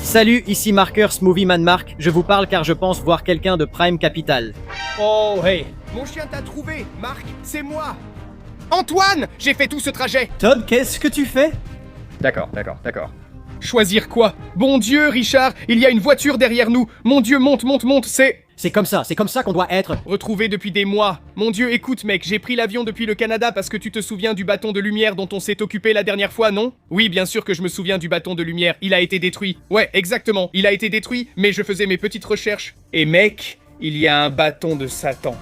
Salut, ici Marker Smoothie Man Mark. Je vous parle car je pense voir quelqu'un de Prime Capital. Oh, hey. Mon chien t'a trouvé, Marc, c'est moi. Antoine, j'ai fait tout ce trajet. Todd, qu'est-ce que tu fais? D'accord. Choisir quoi? Bon Dieu, Richard, il y a une voiture derrière nous. Mon Dieu, monte, c'est C'est comme ça qu'on doit être. retrouvé depuis des mois. Mon Dieu, écoute mec, j'ai pris l'avion depuis le Canada parce que tu te souviens du bâton de lumière dont on s'est occupé la dernière fois, non? Oui, bien sûr que je me souviens du bâton de lumière, il a été détruit. Ouais, exactement, il a été détruit, mais je faisais mes petites recherches. Et mec, il y a un bâton de Satan.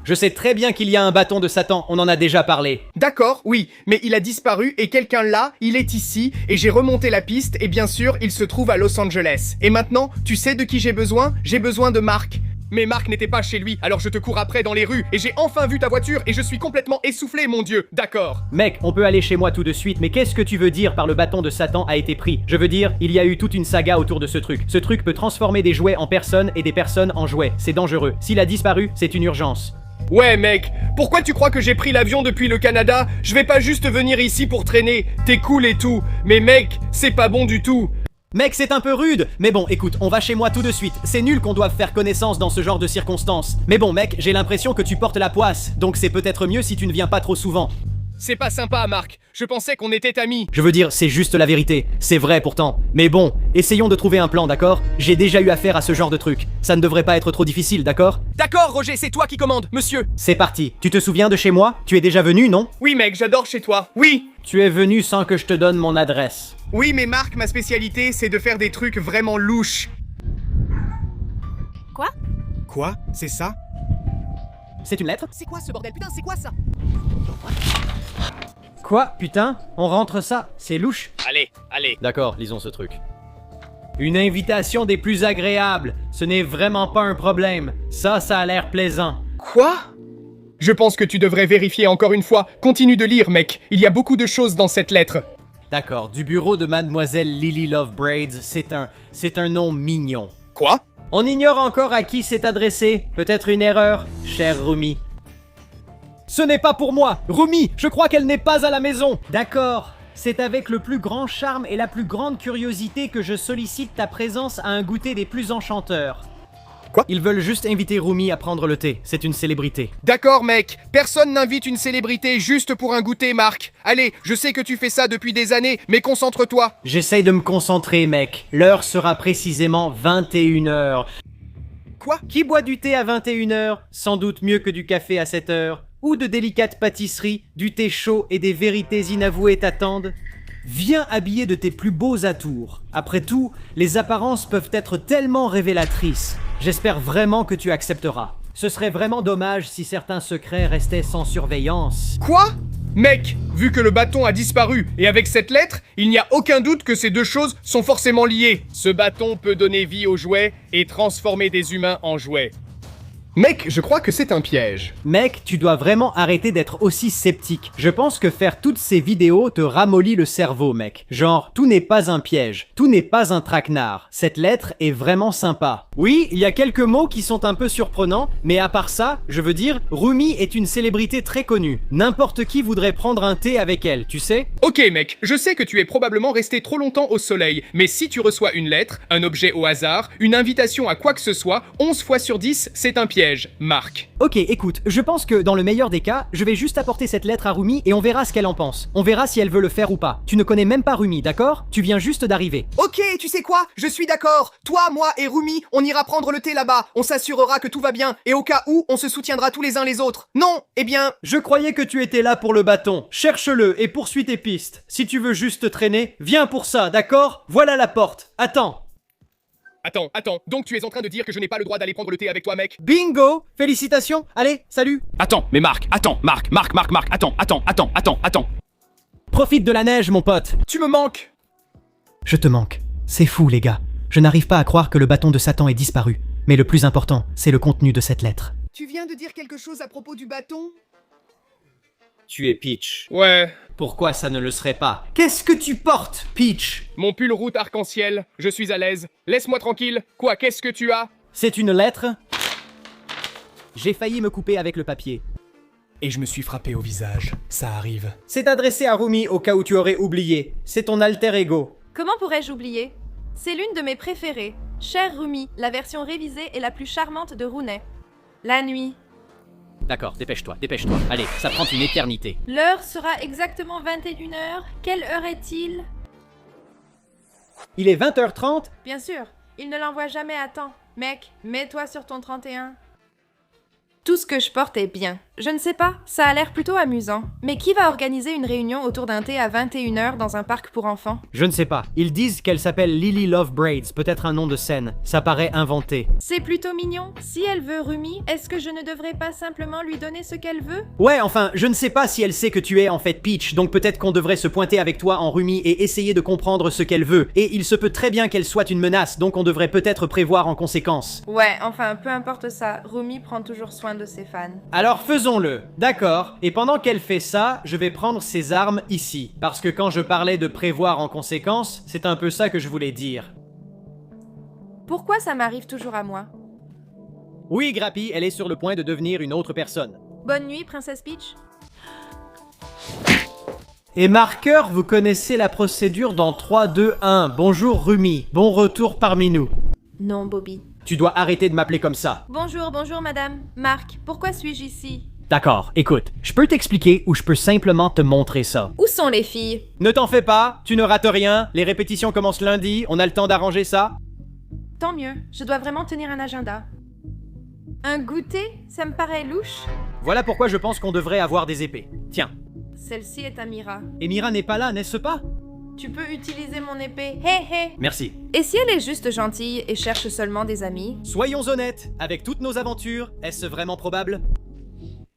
Je sais très bien qu'il y a un bâton de Satan, on en a déjà parlé. D'accord, oui, mais il a disparu et quelqu'un là, il est ici, et j'ai remonté la piste, et bien sûr, il se trouve à Los Angeles. Et maintenant, tu sais de qui j'ai besoin? J'ai besoin de Marc. Mais Marc n'était pas chez lui, alors je te cours après dans les rues, et j'ai enfin vu ta voiture, et je suis complètement essoufflé, mon Dieu, d'accord. Mec, on peut aller chez moi tout de suite, mais qu'est-ce que tu veux dire par le bâton de Satan a été pris? Je veux dire, il y a eu toute une saga autour de ce truc. Ce truc peut transformer des jouets en personnes et des personnes en jouets. C'est dangereux. S'il a disparu, c'est une urgence. Ouais mec, pourquoi tu crois que j'ai pris l'avion depuis le Canada? Je vais pas juste venir ici pour traîner, t'es cool et tout, mais mec, c'est pas bon du tout. Mec, c'est un peu rude. Mais bon, écoute, on va chez moi tout de suite. C'est nul qu'on doive faire connaissance dans ce genre de circonstances. Mais bon, mec, j'ai l'impression que tu portes la poisse, donc c'est peut-être mieux si tu ne viens pas trop souvent. C'est pas sympa, Marc. Je pensais qu'on était amis. Je veux dire, c'est juste la vérité. C'est vrai pourtant. Mais bon, essayons de trouver un plan, d'accord? J'ai déjà eu affaire à ce genre de truc. Ça ne devrait pas être trop difficile, d'accord? D'accord, Roger, c'est toi qui commandes, monsieur. C'est parti. Tu te souviens de chez moi? Tu es déjà venu, non? Oui, mec, j'adore chez toi. Oui. Tu es venu sans que je te donne mon adresse. Oui, mais Marc, ma spécialité, c'est de faire des trucs vraiment louches. Quoi? Quoi? C'est ça? C'est une lettre? C'est quoi ce bordel? Putain, c'est quoi ça? Quoi? Putain? On rentre ça? C'est louche? Allez. D'accord, lisons ce truc. Une invitation des plus agréables. Ce n'est vraiment pas un problème. Ça a l'air plaisant. Quoi? Je pense que tu devrais vérifier encore une fois. Continue de lire, mec. Il y a beaucoup de choses dans cette lettre. D'accord, du bureau de Mademoiselle Lily Love Braids, c'est un nom mignon. Quoi? On ignore encore à qui c'est adressé. Peut-être une erreur, cher Rumi. Ce n'est pas pour moi! Rumi, je crois qu'elle n'est pas à la maison! D'accord. C'est avec le plus grand charme et la plus grande curiosité que je sollicite ta présence à un goûter des plus enchanteurs. Quoi? Ils veulent juste inviter Rumi à prendre le thé. C'est une célébrité. D'accord, mec. Personne n'invite une célébrité juste pour un goûter, Marc. Allez, je sais que tu fais ça depuis des années, mais concentre-toi. J'essaye de me concentrer, mec. L'heure sera précisément 21h. Quoi? Qui boit du thé à 21h? Sans doute mieux que du café à 7h. Ou de délicates pâtisseries, du thé chaud et des vérités inavouées t'attendent? Viens habillé de tes plus beaux atours. Après tout, les apparences peuvent être tellement révélatrices. J'espère vraiment que tu accepteras. Ce serait vraiment dommage si certains secrets restaient sans surveillance. Quoi? Mec, vu que le bâton a disparu, et avec cette lettre, il n'y a aucun doute que ces deux choses sont forcément liées. Ce bâton peut donner vie aux jouets et transformer des humains en jouets. Mec, je crois que c'est un piège. Mec, tu dois vraiment arrêter d'être aussi sceptique. Je pense que faire toutes ces vidéos te ramollit le cerveau, mec. Genre, tout n'est pas un piège, tout n'est pas un traquenard. Cette lettre est vraiment sympa. Oui, il y a quelques mots qui sont un peu surprenants, mais à part ça, je veux dire, Rumi est une célébrité très connue. N'importe qui voudrait prendre un thé avec elle, tu sais? Ok mec, je sais que tu es probablement resté trop longtemps au soleil, mais si tu reçois une lettre, un objet au hasard, une invitation à quoi que ce soit, 11 fois sur 10, c'est un piège. Marc. Ok, écoute, je pense que dans le meilleur des cas, je vais juste apporter cette lettre à Rumi et on verra ce qu'elle en pense. On verra si elle veut le faire ou pas. Tu ne connais même pas Rumi, d'accord? Tu viens juste d'arriver. Ok, tu sais quoi? Je suis d'accord. Toi, moi et Rumi, on ira prendre le thé là-bas. On s'assurera que tout va bien. Et au cas où, on se soutiendra tous les uns les autres. Non, eh bien... Je croyais que tu étais là pour le bâton. Cherche-le et poursuis tes pistes. Si tu veux juste traîner, viens pour ça, d'accord? Voilà la porte. Attends. Attends, donc tu es en train de dire que je n'ai pas le droit d'aller prendre le thé avec toi, mec? Bingo! Félicitations! Allez, salut! Attends, Marc, attends. Profite de la neige, mon pote! Tu me manques! Je te manque. C'est fou, les gars. Je n'arrive pas à croire que le bâton de Satan ait disparu. Mais le plus important, c'est le contenu de cette lettre. Tu viens de dire quelque chose à propos du bâton? Tu es Peach. Ouais. Pourquoi ça ne le serait pas? Qu'est-ce que tu portes, Peach? Mon pull route arc-en-ciel, je suis à l'aise. Laisse-moi tranquille. Quoi, qu'est-ce que tu as? C'est une lettre? J'ai failli me couper avec le papier. Et je me suis frappé au visage. Ça arrive. C'est adressé à Rumi au cas où tu aurais oublié. C'est ton alter ego. Comment pourrais-je oublier? C'est l'une de mes préférées. Chère Rumi, la version révisée est la plus charmante de Rooney. La nuit. D'accord, dépêche-toi, dépêche-toi. Allez, ça prend une éternité. L'heure sera exactement 21h. Quelle heure est-il? Il est 20h30? Bien sûr, il ne l'envoie jamais à temps. Mec, mets-toi sur ton 31. Tout ce que je porte est bien. Je ne sais pas, ça a l'air plutôt amusant. Mais qui va organiser une réunion autour d'un thé à 21h dans un parc pour enfants? Je ne sais pas. Ils disent qu'elle s'appelle Lily Love Braids, peut-être un nom de scène. Ça paraît inventé. C'est plutôt mignon. Si elle veut Rumi, est-ce que je ne devrais pas simplement lui donner ce qu'elle veut? Ouais, enfin, je ne sais pas si elle sait que tu es en fait Peach, donc peut-être qu'on devrait se pointer avec toi en Rumi et essayer de comprendre ce qu'elle veut. Et il se peut très bien qu'elle soit une menace, donc on devrait peut-être prévoir en conséquence. Ouais, enfin, peu importe ça, Rumi prend toujours soin de ses fans. Alors faisons-le, d'accord. Et pendant qu'elle fait ça, je vais prendre ses armes ici. Parce que quand je parlais de prévoir en conséquence, c'est un peu ça que je voulais dire. Pourquoi ça m'arrive toujours à moi? Oui, Grappy, elle est sur le point de devenir une autre personne. Bonne nuit, Princesse Peach. Et marqueur, vous connaissez la procédure dans 3, 2, 1. Bonjour Rumi, bon retour parmi nous. Non, Bobby. Tu dois arrêter de m'appeler comme ça. Bonjour, bonjour, madame. Marc, pourquoi suis-je ici? D'accord, écoute, je peux t'expliquer ou je peux simplement te montrer ça. Où sont les filles? Ne t'en fais pas, tu ne rates rien, les répétitions commencent lundi, on a le temps d'arranger ça. Tant mieux, je dois vraiment tenir un agenda. Un goûter? Ça me paraît louche. Voilà pourquoi je pense qu'on devrait avoir des épées. Tiens, Celle-ci est à Mira. et Mira n'est pas là, n'est-ce pas? Tu peux utiliser mon épée. Hé hé! Merci. Et si elle est juste gentille et cherche seulement des amis? Soyons honnêtes, avec toutes nos aventures, est-ce vraiment probable?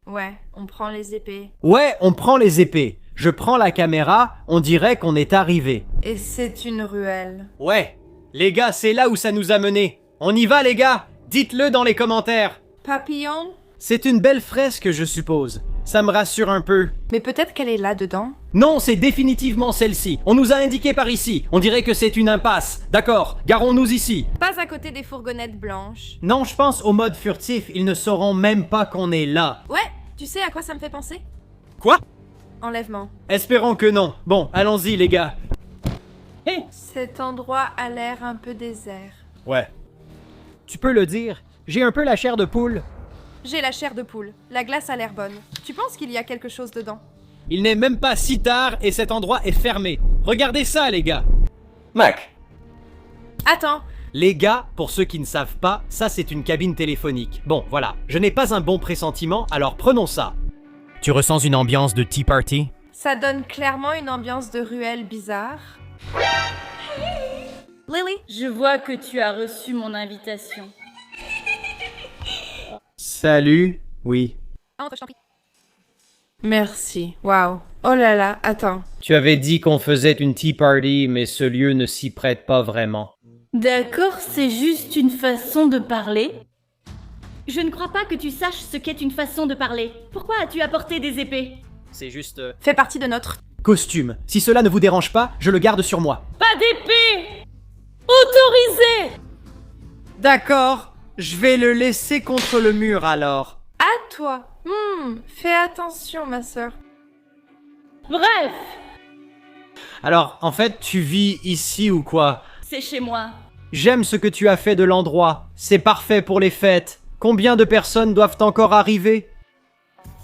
Ouais, on prend les épées. Ouais, on prend les épées. Je prends la caméra, on dirait qu'on est arrivé. Et c'est une ruelle. Ouais, les gars, c'est là où ça nous a menés. On y va les gars? Dites-le dans les commentaires. Papillon? C'est une belle fresque, je suppose. Ça me rassure un peu. Mais peut-être qu'elle est là-dedans. Non, c'est définitivement celle-ci. On nous a indiqué par ici. On dirait que c'est une impasse. D'accord, garons-nous ici. Pas à côté des fourgonnettes blanches. Non, je pense au mode furtif. Ils ne sauront même pas qu'on est là. Ouais, tu sais à quoi ça me fait penser? Quoi? Enlèvement. Espérons que non. Bon, allons-y les gars. Cet endroit a l'air un peu désert. Ouais. Tu peux le dire. J'ai un peu la chair de poule. J'ai la chair de poule. La glace a l'air bonne. Tu penses qu'il y a quelque chose dedans? Il n'est même pas si tard et cet endroit est fermé. Regardez ça les gars. Mac. Attends, Les gars, pour ceux qui ne savent pas, ça c'est une cabine téléphonique. Bon, voilà, je n'ai pas un bon pressentiment, alors prenons ça. Tu ressens une ambiance de tea party? ça donne clairement une ambiance de ruelle bizarre. Lily? Je vois que tu as reçu mon invitation. Salut. Oui. Entre, je t'en prie. Merci. Waouh. Oh là là, attends. Tu avais dit qu'on faisait une tea party, mais ce lieu ne s'y prête pas vraiment. D'accord, c'est juste une façon de parler. Je ne crois pas que tu saches ce qu'est une façon de parler. Pourquoi as-tu apporté des épées? C'est juste... Fait partie de notre... costume. Si cela ne vous dérange pas, je le garde sur moi. Pas d'épée! Autorisé! D'accord. Je vais le laisser contre le mur alors. À toi. Fais attention, ma sœur. Bref, Alors, en fait, tu vis ici ou quoi? c'est chez moi. J'aime ce que tu as fait de l'endroit. C'est parfait pour les fêtes. Combien de personnes doivent encore arriver?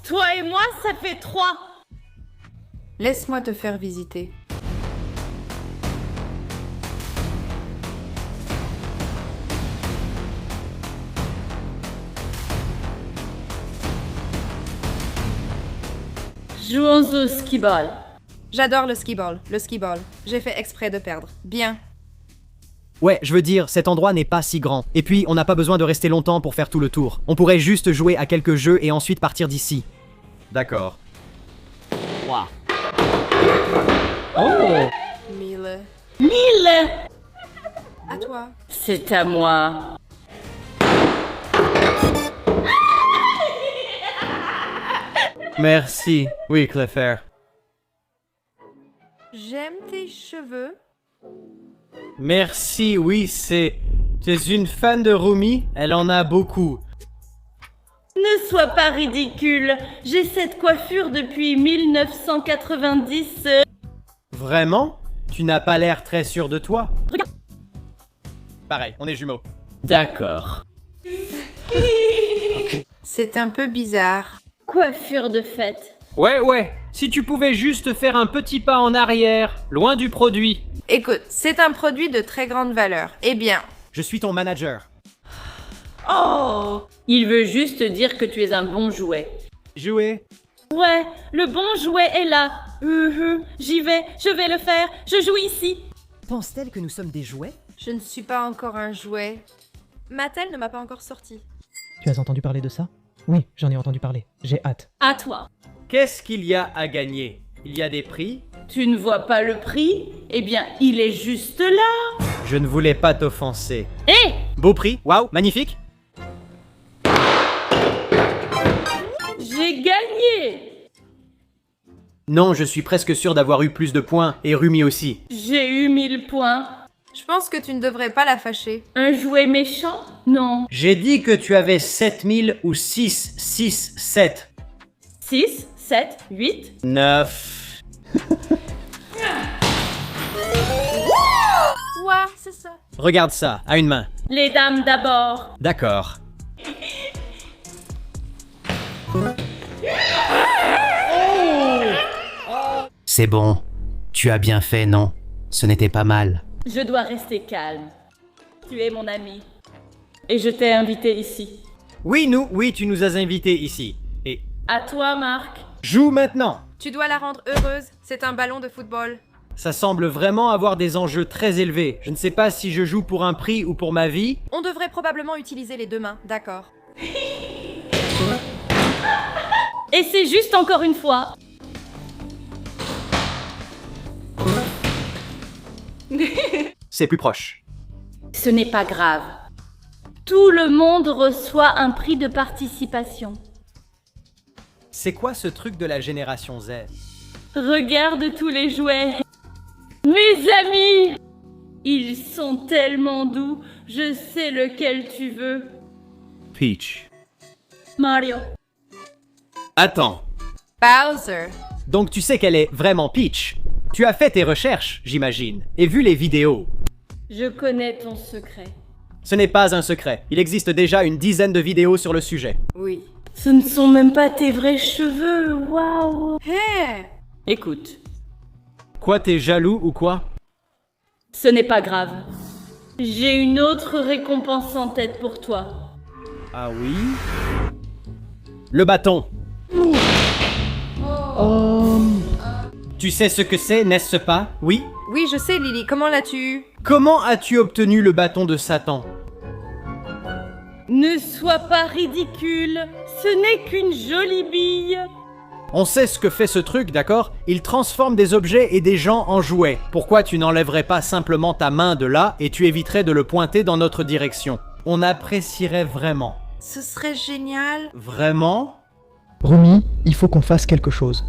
Toi et moi, ça fait 3. Laisse-moi te faire visiter. Jouons au skee-ball. J'adore le ski-ball. Le ski-ball. J'ai fait exprès de perdre. Bien. Ouais, je veux dire, cet endroit n'est pas si grand. Et puis, on n'a pas besoin de rester longtemps pour faire tout le tour. On pourrait juste jouer à quelques jeux et ensuite partir d'ici. D'accord. Wow. Oh! 1000. 1000! À toi. C'est à moi. Merci. Oui, Clefairy. J'aime tes cheveux. Merci, oui, c'est... Tu es une fan de Rumi? Elle en a beaucoup. Ne sois pas ridicule. J'ai cette coiffure depuis 1990. Vraiment? Tu n'as pas l'air très sûr de toi? pareil, on est jumeaux. D'accord. C'est un peu bizarre. Coiffure de fête. Ouais, si tu pouvais juste faire un petit pas en arrière, loin du produit. Écoute, c'est un produit de très grande valeur. Eh bien, Je suis ton manager. Oh! Il veut juste dire que tu es un bon jouet. Jouer. Ouais, le bon jouet est là. J'y vais, je vais le faire, je joue ici. Pense-t-elle que nous sommes des jouets? je ne suis pas encore un jouet. Mattel ne m'a pas encore sorti. Tu as entendu parler de ça? Oui, j'en ai entendu parler. J'ai hâte. À toi. Qu'est-ce qu'il y a à gagner? Il y a des prix? Tu ne vois pas le prix? Eh bien, il est juste là. Je ne voulais pas t'offenser. Hé! Beau prix? Waouh, magnifique! J'ai gagné! Non, je suis presque sûr d'avoir eu plus de points, et Rumi aussi. J'ai eu 1000 points. Je pense que tu ne devrais pas la fâcher. Un jouet méchant? Non. J'ai dit que tu avais 7000 ou 6, 6, 7. 6, 7, 8. 9. Ouah, c'est ça. Regarde ça, à une main. Les dames d'abord. D'accord. C'est bon. Tu as bien fait, non? Ce n'était pas mal. Je dois rester calme. Tu es mon ami. Et je t'ai invité ici. Oui, tu nous as invités ici. Et À toi, Marc. joue maintenant. Tu dois la rendre heureuse. C'est un ballon de football. Ça semble vraiment avoir des enjeux très élevés. Je ne sais pas si je joue pour un prix ou pour ma vie. On devrait probablement utiliser les deux mains, d'accord. Et c'est juste encore une fois. C'est plus proche. Ce n'est pas grave. Tout le monde reçoit un prix de participation. C'est quoi ce truc de la génération Z? Regarde tous les jouets. Mes amis! Ils sont tellement doux. Je sais lequel tu veux. Peach. Mario. Attends. Bowser. Donc tu sais qu'elle est vraiment Peach. Tu as fait tes recherches, j'imagine, et vu les vidéos. Je connais ton secret. Ce n'est pas un secret. Il existe déjà une dizaine de vidéos sur le sujet. Oui. Ce ne sont même pas tes vrais cheveux. Waouh! Hé! Écoute, Quoi, t'es jaloux ou quoi? ce n'est pas grave. J'ai une autre récompense en tête pour toi. Ah oui? Le bâton. Tu sais ce que c'est, n'est-ce pas? Oui? Oui, je sais, Lily. Comment l'as-tu eu? Comment as-tu obtenu le bâton de Satan? Ne sois pas ridicule. Ce n'est qu'une jolie bille. On sait ce que fait ce truc, d'accord? Il transforme des objets et des gens en jouets. Pourquoi tu n'enlèverais pas simplement ta main de là et tu éviterais de le pointer dans notre direction? On apprécierait vraiment. Ce serait génial. Vraiment? Rumi, il faut qu'on fasse quelque chose.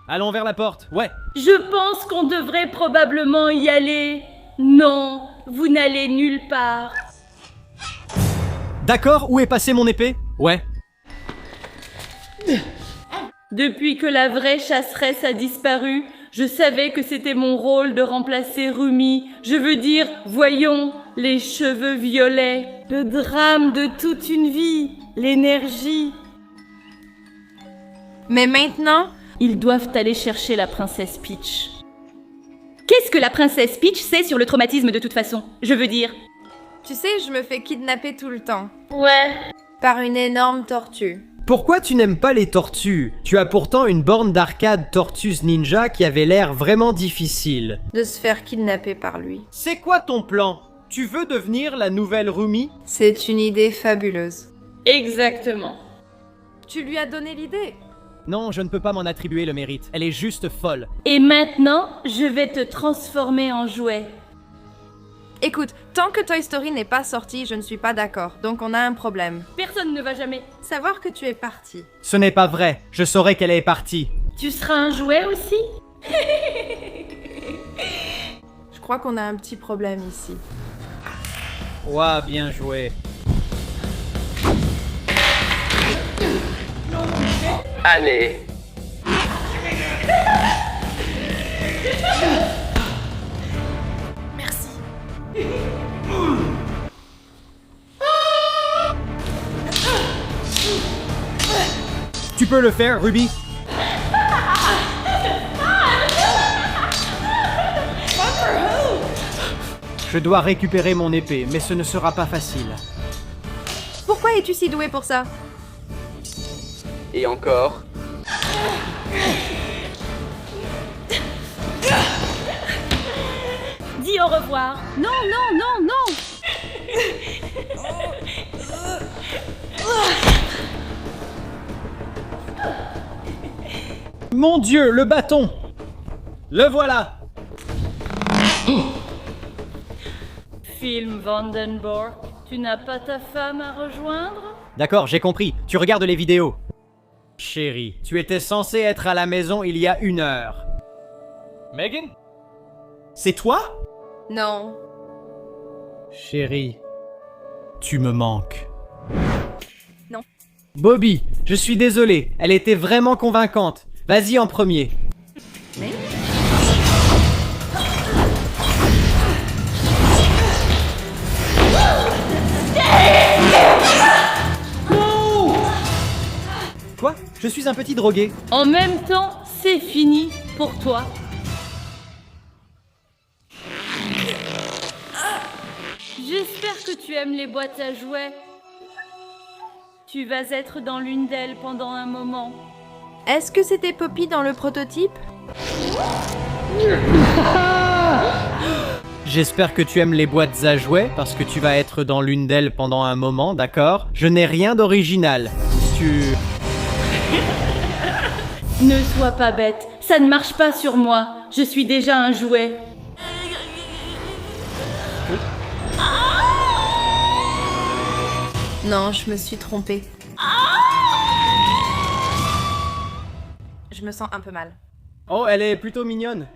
Allons vers la porte, ouais. Je pense qu'on devrait probablement y aller. Non, vous n'allez nulle part. D'accord, où est passée mon épée? Ouais. Depuis que la vraie chasseresse a disparu, je savais que c'était mon rôle de remplacer Rumi. Je veux dire, voyons, les cheveux violets, le drame de toute une vie, l'énergie. Mais maintenant, Ils doivent aller chercher la princesse Peach. Qu'est-ce que la princesse Peach sait sur le traumatisme de toute façon? Je veux dire... tu sais, je me fais kidnapper tout le temps. Ouais. Par une énorme tortue. Pourquoi tu n'aimes pas les tortues? Tu as pourtant une borne d'arcade Tortues Ninja qui avait l'air vraiment difficile. De se faire kidnapper par lui. C'est quoi ton plan? Tu veux devenir la nouvelle Rumi? C'est une idée fabuleuse. Exactement. Tu lui as donné l'idée. Non, je ne peux pas m'en attribuer le mérite. Elle est juste folle. Et maintenant, je vais te transformer en jouet. Écoute, tant que Toy Story n'est pas sorti, je ne suis pas d'accord. Donc on a un problème. Personne ne va jamais. Savoir que tu es parti. Ce n'est pas vrai. Je saurais qu'elle est partie. Tu seras un jouet aussi? Je crois qu'on a un petit problème ici. Ouah, bien joué. Allez. Merci. Tu peux le faire, Ruby? Je dois récupérer mon épée, mais ce ne sera pas facile. Pourquoi es-tu si doué pour ça? Et encore. Dis au revoir. Non, non, non, non. Mon Dieu, le bâton! Le voilà! Film Vandenborg, tu n'as pas ta femme à rejoindre? D'accord, j'ai compris. Tu regardes les vidéos. Chérie, tu étais censé être à la maison il y a 1 heure. Megan? C'est toi? Non. Chérie, tu me manques. Non. Bobby, je suis désolé, elle était vraiment convaincante. Vas-y en premier. Mais... Quoi? Je suis un petit drogué. En même temps, c'est fini pour toi. J'espère que tu aimes les boîtes à jouets. Tu vas être dans l'une d'elles pendant un moment. Est-ce que c'était Poppy dans le prototype? J'espère que tu aimes les boîtes à jouets, parce que tu vas être dans l'une d'elles pendant un moment, d'accord? Je n'ai rien d'original. Ne sois pas bête, ça ne marche pas sur moi. Je suis déjà un jouet. Non, je me suis trompée. Je me sens un peu mal. Oh, elle est plutôt mignonne.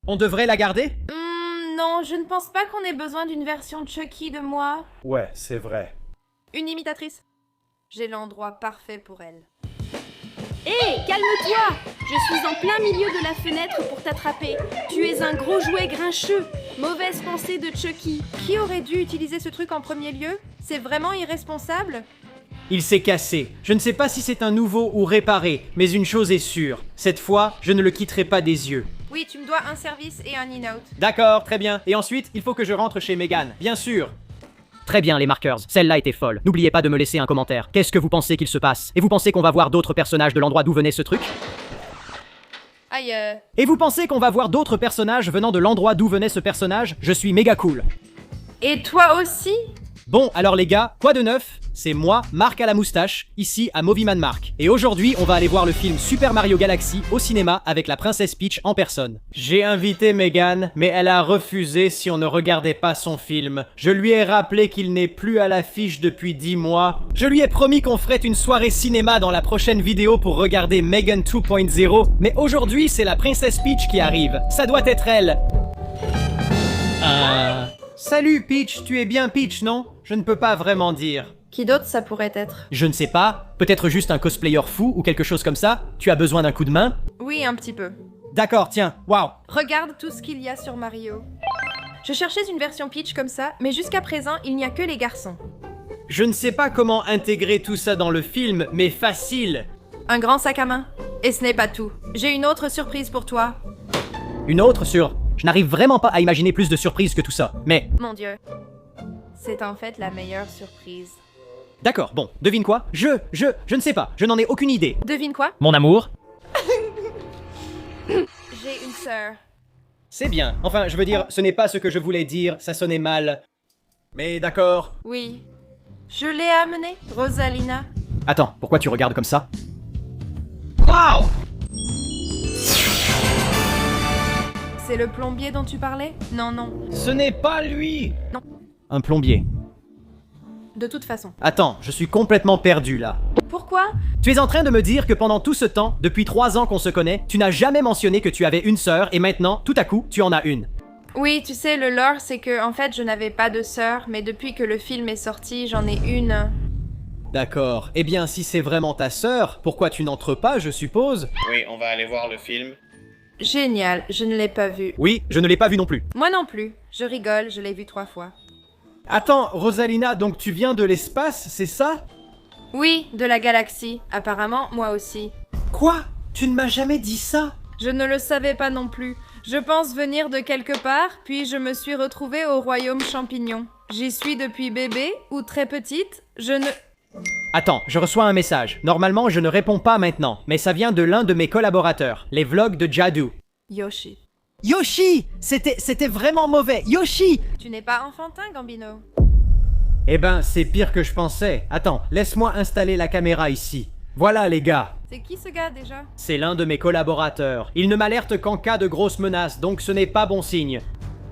On devrait la garder? Non, je ne pense pas qu'on ait besoin d'une version Chucky de moi. Ouais, c'est vrai. Une imitatrice. J'ai l'endroit parfait pour elle. Hé, calme-toi! Je suis en plein milieu de la fenêtre pour t'attraper. Tu es un gros jouet grincheux. Mauvaise pensée de Chucky. Qui aurait dû utiliser ce truc en premier lieu? C'est vraiment irresponsable? Il s'est cassé. Je ne sais pas si c'est un nouveau ou réparé, mais une chose est sûre. Cette fois, je ne le quitterai pas des yeux. Oui, tu me dois un service et un in-out. D'accord, très bien. Et ensuite, il faut que je rentre chez Megan, bien sûr. Très bien, les markers. Celle-là était folle. N'oubliez pas de me laisser un commentaire. Qu'est-ce que vous pensez qu'il se passe? Et vous pensez qu'on va voir d'autres personnages de l'endroit d'où venait ce truc? Aïe, Et vous pensez qu'on va voir d'autres personnages venant de l'endroit d'où venait ce personnage? Je suis méga cool. Et toi aussi? Bon, alors les gars, quoi de neuf? C'est moi, Marc à la moustache, ici à Movieman Marc. Et aujourd'hui, on va aller voir le film Super Mario Galaxy au cinéma avec la princesse Peach en personne. J'ai invité Megan, mais elle a refusé si on ne regardait pas son film. Je lui ai rappelé qu'il n'est plus à l'affiche depuis 10 mois. Je lui ai promis qu'on ferait une soirée cinéma dans la prochaine vidéo pour regarder Megan 2.0, mais aujourd'hui, c'est la princesse Peach qui arrive. Ça doit être elle. Salut Peach, tu es bien Peach, non? Je ne peux pas vraiment dire. Qui d'autre ça pourrait être? Je ne sais pas, peut-être juste un cosplayer fou ou quelque chose comme ça? Tu as besoin d'un coup de main? Oui, un petit peu. D'accord, tiens, waouh. Regarde tout ce qu'il y a sur Mario. Je cherchais une version Peach comme ça, mais jusqu'à présent, il n'y a que les garçons. Je ne sais pas comment intégrer tout ça dans le film, mais facile. Un grand sac à main. Et ce n'est pas tout. J'ai une autre surprise pour toi. Une autre sur... Je n'arrive vraiment pas à imaginer plus de surprises que tout ça, mais... Mon Dieu. C'est en fait la meilleure surprise. D'accord, bon, devine quoi? Je ne sais pas, je n'en ai aucune idée. Devine quoi? Mon amour? J'ai une sœur. C'est bien, enfin, je veux dire, ce n'est pas ce que je voulais dire, ça sonnait mal. Mais d'accord. Oui. Je l'ai amenée, Rosalina. Attends, pourquoi tu regardes comme ça? Wow! C'est le plombier dont tu parlais? Non, non. Ce n'est pas lui! Un plombier. De toute façon. Attends, je suis complètement perdu là. Pourquoi? Tu es en train de me dire que pendant tout ce temps, depuis 3 ans qu'on se connaît, tu n'as jamais mentionné que tu avais une sœur et maintenant, tout à coup, tu en as une. Oui, tu sais, le lore, c'est que, en fait, je n'avais pas de sœur, mais depuis que le film est sorti, j'en ai une. D'accord. Eh bien, si c'est vraiment ta sœur, pourquoi tu n'entres pas, je suppose? Oui, on va aller voir le film. Génial, je ne l'ai pas vu. Oui, je ne l'ai pas vu non plus. Moi non plus. Je rigole, je l'ai vu 3 fois. Attends, Rosalina, donc tu viens de l'espace, c'est ça? Oui, de la galaxie. Apparemment, moi aussi. Quoi? Tu ne m'as jamais dit ça? Je ne le savais pas non plus. Je pense venir de quelque part, puis je me suis retrouvée au royaume champignon. J'y suis depuis bébé, ou très petite, je ne... Attends, je reçois un message. Normalement, je ne réponds pas maintenant, mais ça vient de l'un de mes collaborateurs, les vlogs de Jadou. Yoshi. Yoshi! C'était vraiment mauvais! Yoshi! Tu n'es pas enfantin, Gambino. Eh ben, c'est pire que je pensais. Attends, laisse-moi installer la caméra ici. Voilà les gars. C'est qui ce gars déjà? C'est l'un de mes collaborateurs. Il ne m'alerte qu'en cas de grosse menace, donc ce n'est pas bon signe.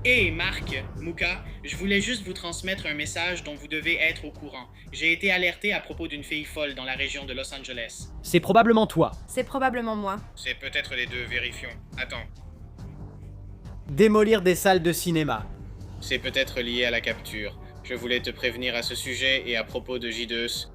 Hé Marc, Muka, je voulais juste vous transmettre un message dont vous devez être au courant. J'ai été alerté à propos d'une fille folle dans la région de Los Angeles. C'est probablement toi. C'est probablement moi. C'est peut-être les deux, vérifions. Attends. Démolir des salles de cinéma. C'est peut-être lié à la capture. Je voulais te prévenir à ce sujet et à propos de J2.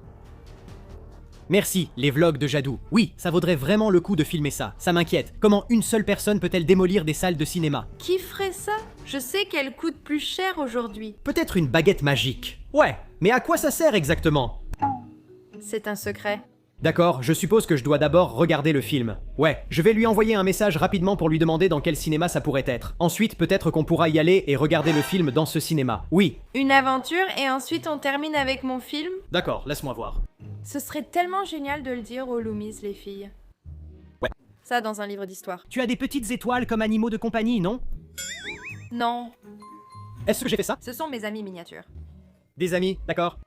Merci, les vlogs de Jadou. Oui, ça vaudrait vraiment le coup de filmer ça. Ça m'inquiète. Comment une seule personne peut-elle démolir des salles de cinéma? Qui ferait ça? Je sais qu'elle coûte plus cher aujourd'hui. Peut-être une baguette magique. Ouais, mais à quoi ça sert exactement? C'est un secret. D'accord, je suppose que je dois d'abord regarder le film. Ouais, je vais lui envoyer un message rapidement pour lui demander dans quel cinéma ça pourrait être. Ensuite, peut-être qu'on pourra y aller et regarder le film dans ce cinéma. Oui. Une aventure et ensuite on termine avec mon film? D'accord, laisse-moi voir. Ce serait tellement génial de le dire aux Loomies, les filles. Ouais. Ça dans un livre d'histoire. Tu as des petites étoiles comme animaux de compagnie, non? Non. Est-ce que j'ai fait ça? Ce sont mes amis miniatures. Des amis, d'accord.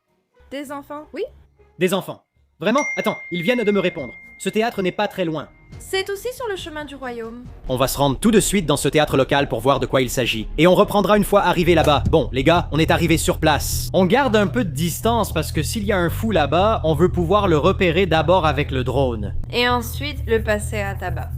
Des enfants? Oui. Des enfants. Vraiment? Attends, ils viennent de me répondre. Ce théâtre n'est pas très loin. C'est aussi sur le chemin du royaume. On va se rendre tout de suite dans ce théâtre local pour voir de quoi il s'agit. Et on reprendra une fois arrivé là-bas. Bon, les gars, on est arrivés sur place. On garde un peu de distance parce que s'il y a un fou là-bas, on veut pouvoir le repérer d'abord avec le drone. Et ensuite le passer à tabac.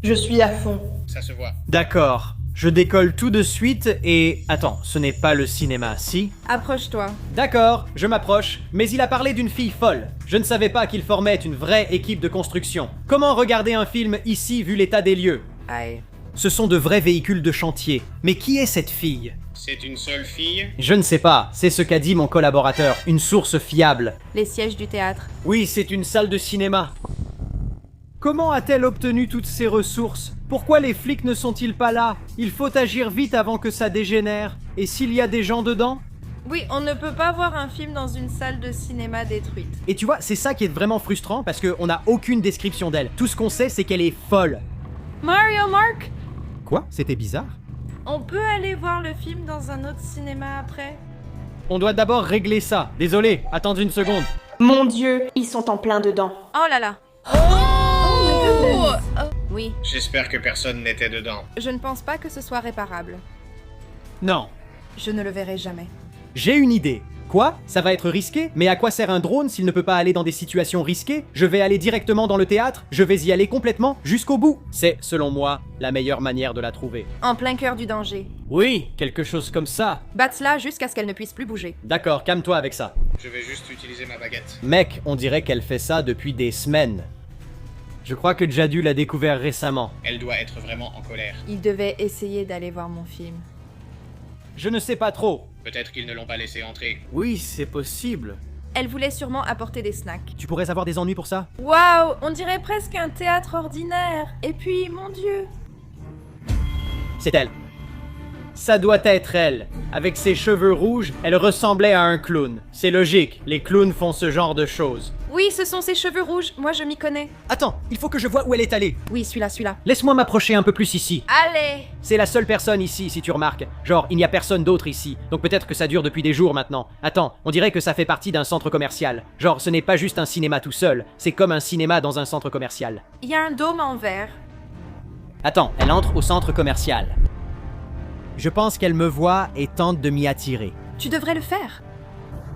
Je suis à fond. Ça se voit. D'accord. Je décolle tout de suite et... Attends, ce n'est pas le cinéma, si? Approche-toi. D'accord, je m'approche, mais il a parlé d'une fille folle. Je ne savais pas qu'il formait une vraie équipe de construction. Comment regarder un film ici vu l'état des lieux? Aïe. Ce sont de vrais véhicules de chantier. Mais qui est cette fille? C'est une seule fille? Je ne sais pas, c'est ce qu'a dit mon collaborateur, une source fiable. Les sièges du théâtre. Oui, c'est une salle de cinéma. Comment a-t-elle obtenu toutes ces ressources? Pourquoi les flics ne sont-ils pas là? Il faut agir vite avant que ça dégénère. Et s'il y a des gens dedans? Oui, on ne peut pas voir un film dans une salle de cinéma détruite. Et tu vois, c'est ça qui est vraiment frustrant parce qu'on n'a aucune description d'elle. Tout ce qu'on sait, c'est qu'elle est folle. Mario Mark! Quoi? C'était bizarre? On peut aller voir le film dans un autre cinéma après? On doit d'abord régler ça. Désolé, attendez une seconde. Mon Dieu, ils sont en plein dedans. Oh là là! Oui, J'espère que personne n'était dedans. je ne pense pas que ce soit réparable. Non. Je ne le verrai jamais. J'ai une idée. Quoi? Ça va être risqué? Mais à quoi sert un drone s'il ne peut pas aller dans des situations risquées? Je vais aller directement dans le théâtre, je vais y aller complètement, jusqu'au bout. C'est, selon moi, la meilleure manière de la trouver. En plein cœur du danger. Oui, quelque chose comme ça. Batte-la jusqu'à ce qu'elle ne puisse plus bouger. D'accord, calme-toi avec ça. Je vais juste utiliser ma baguette. Mec, on dirait qu'elle fait ça depuis des semaines. Je crois que Jadou l'a découvert récemment. Elle doit être vraiment en colère. Il devait essayer d'aller voir mon film. Je ne sais pas trop. Peut-être qu'ils ne l'ont pas laissé entrer. Oui, c'est possible. Elle voulait sûrement apporter des snacks. Tu pourrais avoir des ennuis pour ça? Waouh, on dirait presque un théâtre ordinaire. Et puis, mon Dieu. C'est elle. Ça doit être elle. Avec ses cheveux rouges, elle ressemblait à un clown. C'est logique, les clowns font ce genre de choses. Oui, ce sont ses cheveux rouges. Moi, je m'y connais. Attends, il faut que je vois où elle est allée. Oui, celui-là. Laisse-moi m'approcher un peu plus ici. Allez! C'est la seule personne ici, si tu remarques. Genre, il n'y a personne d'autre ici. Donc peut-être que ça dure depuis des jours maintenant. Attends, on dirait que ça fait partie d'un centre commercial. Genre, ce n'est pas juste un cinéma tout seul. C'est comme un cinéma dans un centre commercial. Il y a un dôme en verre. Attends, elle entre au centre commercial. Je pense qu'elle me voit et tente de m'y attirer. Tu devrais le faire.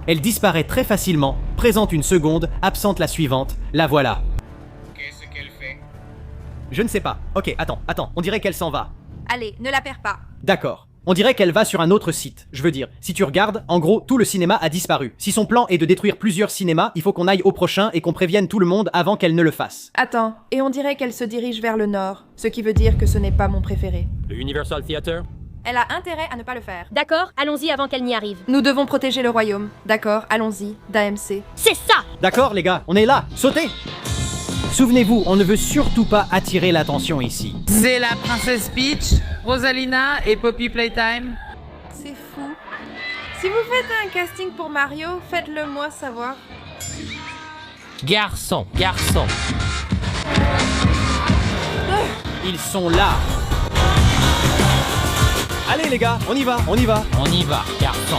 Elle disparaît très facilement, présente une seconde, absente la suivante. La voilà. Qu'est-ce qu'elle fait? Je ne sais pas. Ok, attends, on dirait qu'elle s'en va. Allez, ne la perds pas. D'accord. On dirait qu'elle va sur un autre site. Je veux dire, si tu regardes, en gros, tout le cinéma a disparu. Si son plan est de détruire plusieurs cinémas, il faut qu'on aille au prochain et qu'on prévienne tout le monde avant qu'elle ne le fasse. Attends, et on dirait qu'elle se dirige vers le nord, ce qui veut dire que ce n'est pas mon préféré. Le Universal Theater? Elle a intérêt à ne pas le faire. D'accord, allons-y avant qu'elle n'y arrive. Nous devons protéger le royaume. D'accord, allons-y, d'AMC. C'est ça! D'accord, les gars, on est là. Sautez! Souvenez-vous, on ne veut surtout pas attirer l'attention ici. C'est la princesse Peach, Rosalina et Poppy Playtime. C'est fou. Si vous faites un casting pour Mario, faites-le moi savoir. Garçon. Ils sont là. Allez les gars, on y va. On y va, garçon.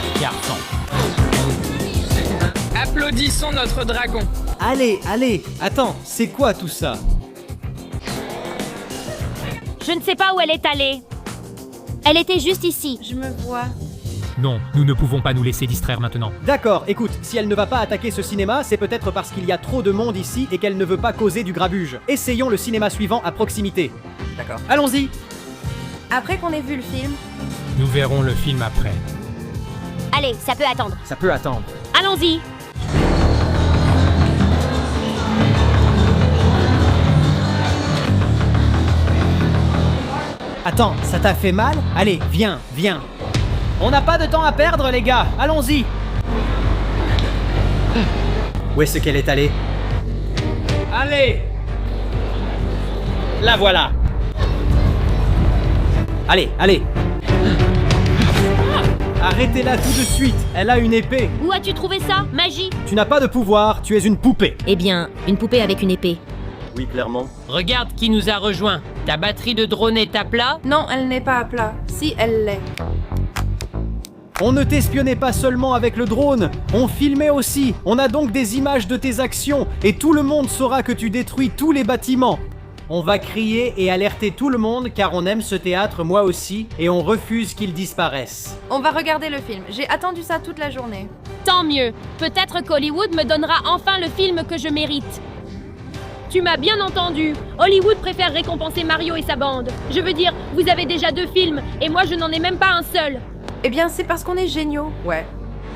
Applaudissons notre dragon. Allez, attends, c'est quoi tout ça? Je ne sais pas où elle est allée. Elle était juste ici. Je me vois. Non, nous ne pouvons pas nous laisser distraire maintenant. D'accord, écoute, si elle ne va pas attaquer ce cinéma, c'est peut-être parce qu'il y a trop de monde ici et qu'elle ne veut pas causer du grabuge. Essayons le cinéma suivant à proximité. D'accord. Allons-y. Après qu'on ait vu le film, Nous verrons le film après. Allez, ça peut attendre. Ça peut attendre. Allons-y. Attends, ça t'a fait mal? Allez, viens. On n'a pas de temps à perdre, les gars. Allons-y. Où est-ce qu'elle est allée? Allez. La voilà. Allez. Arrêtez-la tout de suite. Elle a une épée. Où as-tu trouvé ça? Magie? Tu n'as pas de pouvoir, tu es une poupée. Eh bien, une poupée avec une épée. Oui, clairement. Regarde qui nous a rejoints. Ta batterie de drone est à plat? non, elle n'est pas à plat. Si, elle l'est. On ne t'espionnait pas seulement avec le drone, on filmait aussi. On a donc des images de tes actions et tout le monde saura que tu détruis tous les bâtiments. On va crier et alerter tout le monde car on aime ce théâtre, moi aussi, et on refuse qu'il disparaisse. On va regarder le film. J'ai attendu ça toute la journée. Tant mieux. Peut-être qu'Hollywood me donnera enfin le film que je mérite. Tu m'as bien entendu. Hollywood préfère récompenser Mario et sa bande. Je veux dire, vous avez déjà 2 films, et moi je n'en ai même pas un seul. Eh bien, c'est parce qu'on est géniaux. Ouais.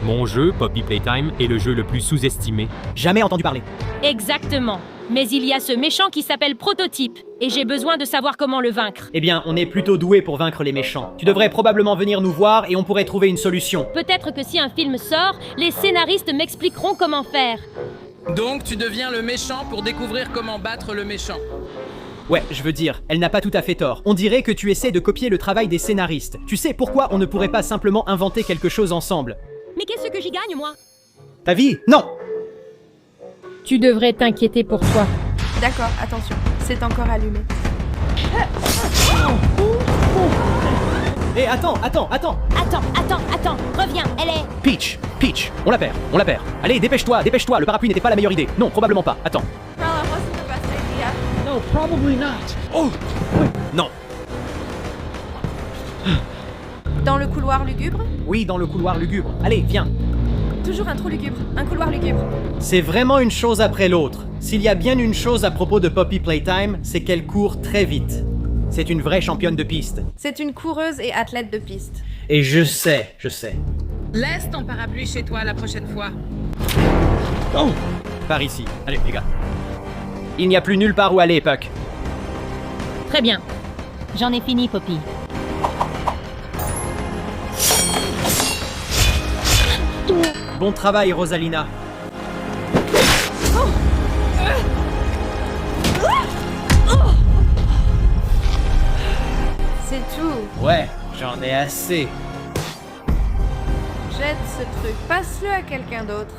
Mon jeu, Poppy Playtime, est le jeu le plus sous-estimé. Jamais entendu parler. Exactement. Mais il y a ce méchant qui s'appelle Prototype, et j'ai besoin de savoir comment le vaincre. Eh bien, on est plutôt doué pour vaincre les méchants. Tu devrais probablement venir nous voir et on pourrait trouver une solution. Peut-être que si un film sort, les scénaristes m'expliqueront comment faire. Donc tu deviens le méchant pour découvrir comment battre le méchant. Ouais, je veux dire, elle n'a pas tout à fait tort. On dirait que tu essaies de copier le travail des scénaristes. Tu sais pourquoi on ne pourrait pas simplement inventer quelque chose ensemble? Mais qu'est-ce que j'y gagne, moi? Ta vie? Non! Tu devrais t'inquiéter pour toi. D'accord, attention. C'est encore allumé. Eh, attends! Attends, reviens, elle est... Peach, on la perd. Allez, dépêche-toi, le parapluie n'était pas la meilleure idée. Non, probablement pas, attends. No, probably not. Oh! Non. Dans le couloir lugubre? Oui, dans le couloir lugubre. Allez, viens. Toujours un trou lugubre. Un couloir lugubre. C'est vraiment une chose après l'autre. S'il y a bien une chose à propos de Poppy Playtime, c'est qu'elle court très vite. C'est une vraie championne de piste. C'est une coureuse et athlète de piste. Et je sais. Laisse ton parapluie chez toi la prochaine fois. Oh! Par ici. Allez, les gars. Il n'y a plus nulle part où aller, Puck. Très bien. J'en ai fini, Poppy. Bon travail, Rosalina. C'est tout. Ouais, j'en ai assez. Jette ce truc. Passe-le à quelqu'un d'autre.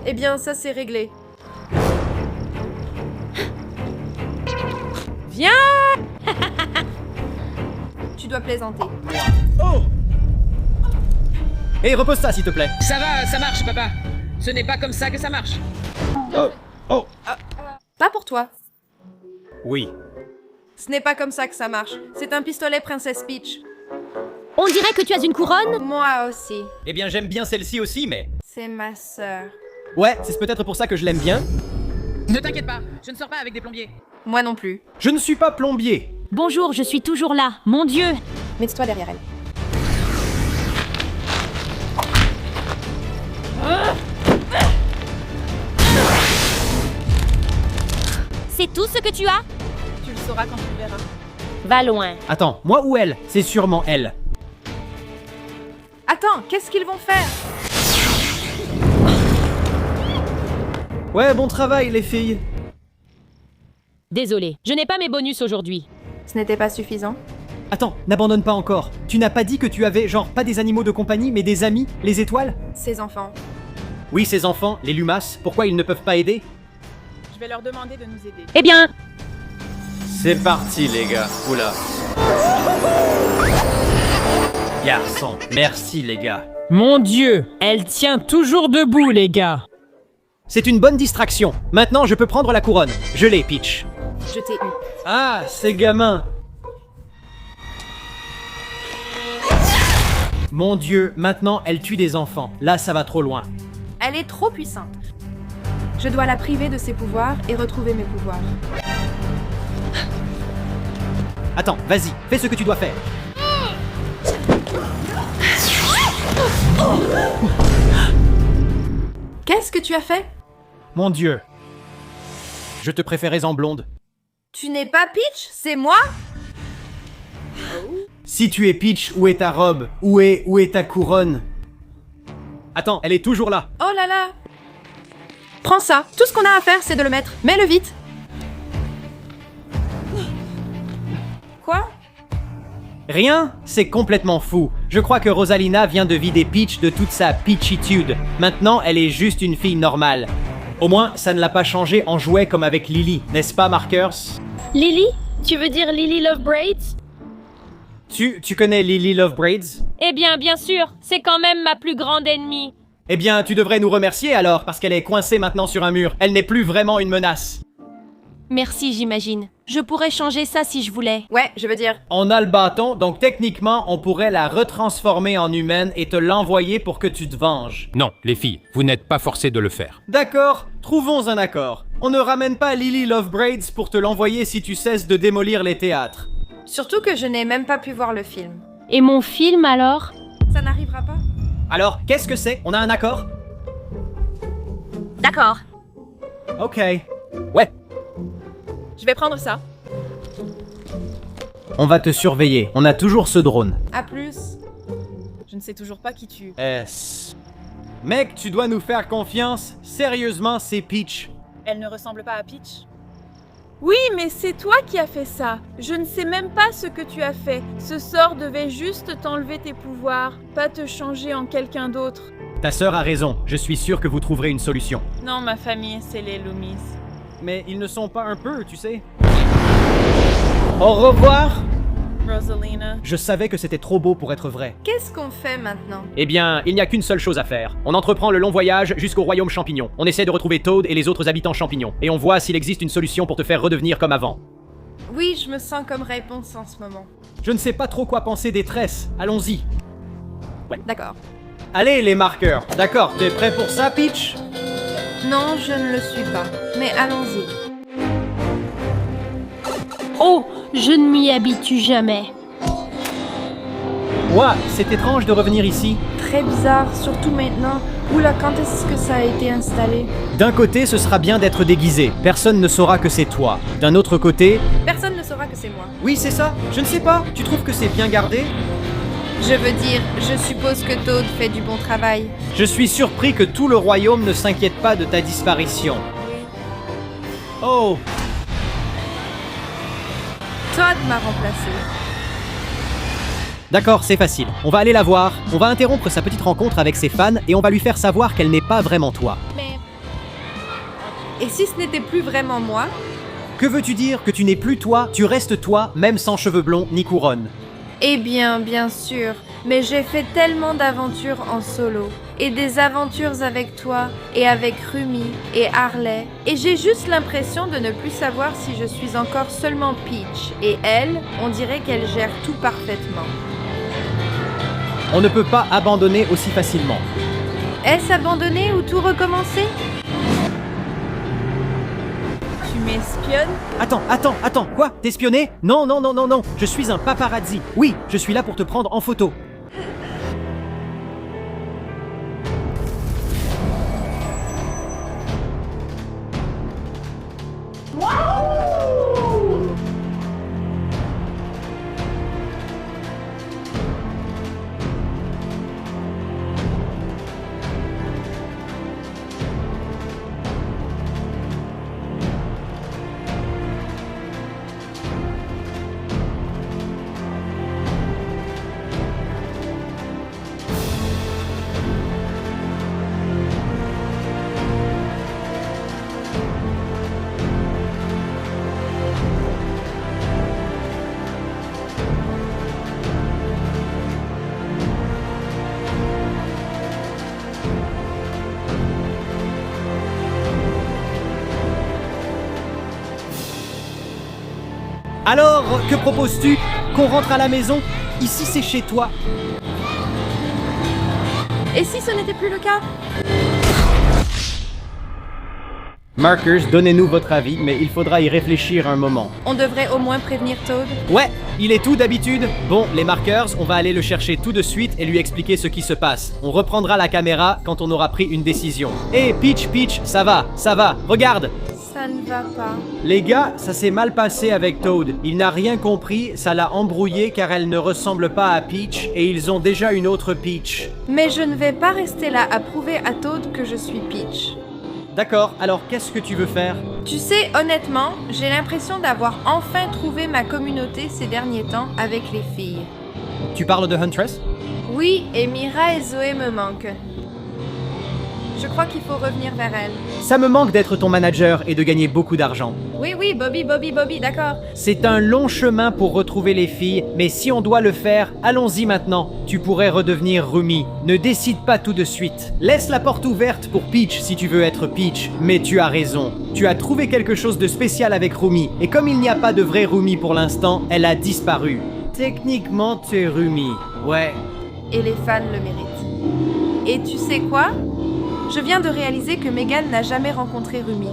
Eh bien, ça c'est réglé. Viens! Tu dois plaisanter. Oh! Hé, repose ça, s'il te plaît. Ça va, ça marche, papa. Ce n'est pas comme ça que ça marche. Oh! Pas pour toi. Oui. Ce n'est pas comme ça que ça marche. C'est un pistolet Princesse Peach. On dirait que tu as une couronne? Moi aussi. Eh bien, j'aime bien celle-ci aussi, mais... C'est ma sœur. Ouais, c'est peut-être pour ça que je l'aime bien. Ne t'inquiète pas, je ne sors pas avec des plombiers. Moi non plus. Je ne suis pas plombier. Bonjour, je suis toujours là. Mon Dieu! Mets-toi derrière elle. tout ce que tu as? Tu le sauras quand tu le verras. Va loin. Attends, moi ou elle? C'est sûrement elle. Attends, qu'est-ce qu'ils vont faire? Ouais, bon travail les filles. Désolé, je n'ai pas mes bonus aujourd'hui. Ce n'était pas suffisant. Attends, n'abandonne pas encore. Tu n'as pas dit que tu avais, genre, pas des animaux de compagnie, mais des amis, les étoiles? Ces enfants. Oui, ces enfants, les Lumas, pourquoi ils ne peuvent pas aider? Je vais leur demander de nous aider. Eh bien, C'est parti les gars, oula. Garçon, merci les gars. Mon Dieu, elle tient toujours debout, les gars. C'est une bonne distraction. Maintenant, je peux prendre la couronne. Je l'ai, Peach. Je t'ai eu. Ah, ces gamins. Mon Dieu, maintenant, elle tue des enfants. Là, ça va trop loin. Elle est trop puissante. Je dois la priver de ses pouvoirs et retrouver mes pouvoirs. Attends, vas-y, fais ce que tu dois faire. Qu'est-ce que tu as fait? Mon Dieu. Je te préférais en blonde. Tu n'es pas Peach, c'est moi? Si tu es Peach, où est ta robe? Où est ta couronne? Attends, elle est toujours là. Oh là là! Prends ça. Tout ce qu'on a à faire, c'est de le mettre. Mets-le vite. Quoi? Rien? C'est complètement fou. Je crois que Rosalina vient de vider Peach de toute sa peachitude. Maintenant, elle est juste une fille normale. Au moins, ça ne l'a pas changé en jouet comme avec Lily, n'est-ce pas, Markers? Lily? Tu veux dire Lily Love Braids? Tu connais Lily Love Braids? Eh bien, bien sûr, c'est quand même ma plus grande ennemie. Eh bien, tu devrais nous remercier alors, parce qu'elle est coincée maintenant sur un mur. Elle n'est plus vraiment une menace. Merci, j'imagine. Je pourrais changer ça si je voulais. Ouais, je veux dire. On a le bâton, donc techniquement, on pourrait la retransformer en humaine et te l'envoyer pour que tu te venges. Non, les filles, vous n'êtes pas forcées de le faire. D'accord, trouvons un accord. On ne ramène pas Lily Love Braids pour te l'envoyer si tu cesses de démolir les théâtres. Surtout que je n'ai même pas pu voir le film. Et mon film alors? Ça n'arrivera pas. Alors, qu'est-ce que c'est? On a un accord? D'accord. Ok. Ouais. Je vais prendre ça. On va te surveiller. On a toujours ce drone. À plus. Je ne sais toujours pas qui tu... Mec, tu dois nous faire confiance. Sérieusement, c'est Peach. Elle ne ressemble pas à Peach? Oui, mais c'est toi qui as fait ça. Je ne sais même pas ce que tu as fait. Ce sort devait juste t'enlever tes pouvoirs, pas te changer en quelqu'un d'autre. Ta sœur a raison. Je suis sûr que vous trouverez une solution. Non, ma famille, c'est les Loomis. Mais ils ne sont pas un peu, tu sais. Au revoir. Rosalina. Je savais que c'était trop beau pour être vrai. Qu'est-ce qu'on fait maintenant? Eh bien, il n'y a qu'une seule chose à faire. On entreprend le long voyage jusqu'au royaume champignon. On essaie de retrouver Toad et les autres habitants champignons. Et on voit s'il existe une solution pour te faire redevenir comme avant. Oui, je me sens comme réponse en ce moment. Je ne sais pas trop quoi penser des tresses. Allons-y. Ouais. D'accord. Allez, les marqueurs. D'accord, t'es prêt pour ça, Peach? Non, je ne le suis pas. Mais allons-y. Oh, je ne m'y habitue jamais. Ouah, c'est étrange de revenir ici. Très bizarre, surtout maintenant. Oula, quand est-ce que ça a été installé? D'un côté, ce sera bien d'être déguisé. Personne ne saura que c'est toi. D'un autre côté... Personne ne saura que c'est moi. Oui, c'est ça. Je ne sais pas. Tu trouves que c'est bien gardé? Je veux dire, je suppose que Toad fait du bon travail. Je suis surpris que tout le royaume ne s'inquiète pas de ta disparition. Oh! Toad m'a remplacé. D'accord, c'est facile. On va aller la voir, on va interrompre sa petite rencontre avec ses fans et on va lui faire savoir qu'elle n'est pas vraiment toi. Mais... Et si ce n'était plus vraiment moi? Que veux-tu dire? Que tu n'es plus toi, tu restes toi, même sans cheveux blonds ni couronne. Eh bien, bien sûr. Mais j'ai fait tellement d'aventures en solo. Et des aventures avec toi, et avec Rumi, et Harley. Et j'ai juste l'impression de ne plus savoir si je suis encore seulement Peach. Et elle, on dirait qu'elle gère tout parfaitement. On ne peut pas abandonner aussi facilement. Est-ce abandonner ou tout recommencer? Tu m'espionnes? Attends, quoi? T'espionner? Non, je suis un paparazzi. Oui, je suis là pour te prendre en photo. Alors, que proposes-tu? Qu'on rentre à la maison? Ici, c'est chez toi. Et si ce n'était plus le cas? Markers, donnez-nous votre avis, mais il faudra y réfléchir un moment. On devrait au moins prévenir Toad. Ouais, il est tout d'habitude. Bon, les Markers, on va aller le chercher tout de suite et lui expliquer ce qui se passe. On reprendra la caméra quand on aura pris une décision. Hé, Peach, ça va, regarde. Ça ne va pas. Les gars, ça s'est mal passé avec Toad. Il n'a rien compris, ça l'a embrouillé car elle ne ressemble pas à Peach et ils ont déjà une autre Peach. Mais je ne vais pas rester là à prouver à Toad que je suis Peach. D'accord, alors qu'est-ce que tu veux faire? Tu sais, honnêtement, j'ai l'impression d'avoir enfin trouvé ma communauté ces derniers temps avec les filles. Tu parles de Huntress? Oui, et Mira et Zoé me manquent. Je crois qu'il faut revenir vers elles. Ça me manque d'être ton manager et de gagner beaucoup d'argent. Oui, Bobby, d'accord. C'est un long chemin pour retrouver les filles, mais si on doit le faire, allons-y maintenant. Tu pourrais redevenir Rumi. Ne décide pas tout de suite. Laisse la porte ouverte pour Peach si tu veux être Peach, mais tu as raison. Tu as trouvé quelque chose de spécial avec Rumi, et comme il n'y a pas de vraie Rumi pour l'instant, elle a disparu. Techniquement, tu es Rumi. Ouais. Et les fans le méritent. Et tu sais quoi? Je viens de réaliser que Megan n'a jamais rencontré Rumi.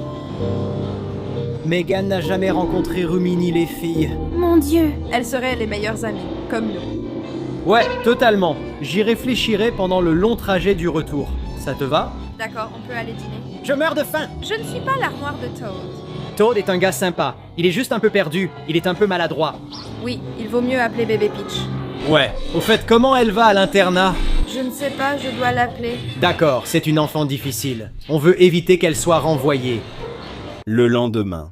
Megan n'a jamais rencontré Rumi ni les filles. Mon Dieu! Elles seraient les meilleures amies, comme nous. Ouais, totalement. J'y réfléchirai pendant le long trajet du retour. Ça te va? D'accord, on peut aller dîner. Je meurs de faim! Je ne suis pas l'armoire de Toad. Toad est un gars sympa. Il est juste un peu perdu. Il est un peu maladroit. Oui, il vaut mieux appeler bébé Peach. Ouais. Au fait, comment elle va à l'internat? Je ne sais pas, je dois l'appeler. D'accord, c'est une enfant difficile. On veut éviter qu'elle soit renvoyée. Le lendemain.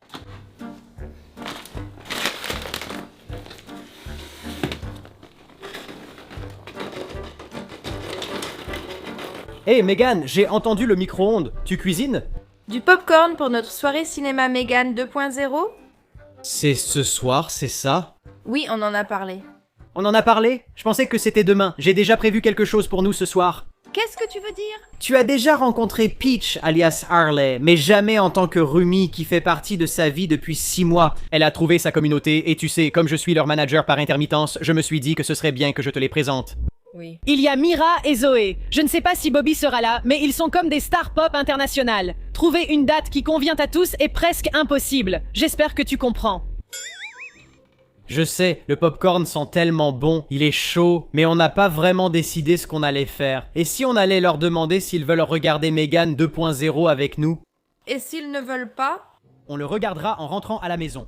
Hé, Megan, j'ai entendu le micro-ondes. Tu cuisines? Du popcorn pour notre soirée cinéma Megan 2.0? C'est ce soir, c'est ça? Oui, on en a parlé. On en a parlé? Je pensais que c'était demain. J'ai déjà prévu quelque chose pour nous ce soir. Qu'est-ce que tu veux dire? Tu as déjà rencontré Peach, alias Harley, mais jamais en tant que Rumi qui fait partie de sa vie depuis 6 mois. Elle a trouvé sa communauté et tu sais, comme je suis leur manager par intermittence, je me suis dit que ce serait bien que je te les présente. Oui. Il y a Mira et Zoé. Je ne sais pas si Bobby sera là, mais ils sont comme des stars pop internationales. Trouver une date qui convient à tous est presque impossible. J'espère que tu comprends. Je sais, le popcorn sent tellement bon, il est chaud, mais on n'a pas vraiment décidé ce qu'on allait faire. Et si on allait leur demander s'ils veulent regarder Megan 2.0 avec nous? Et s'ils ne veulent pas? On le regardera en rentrant à la maison.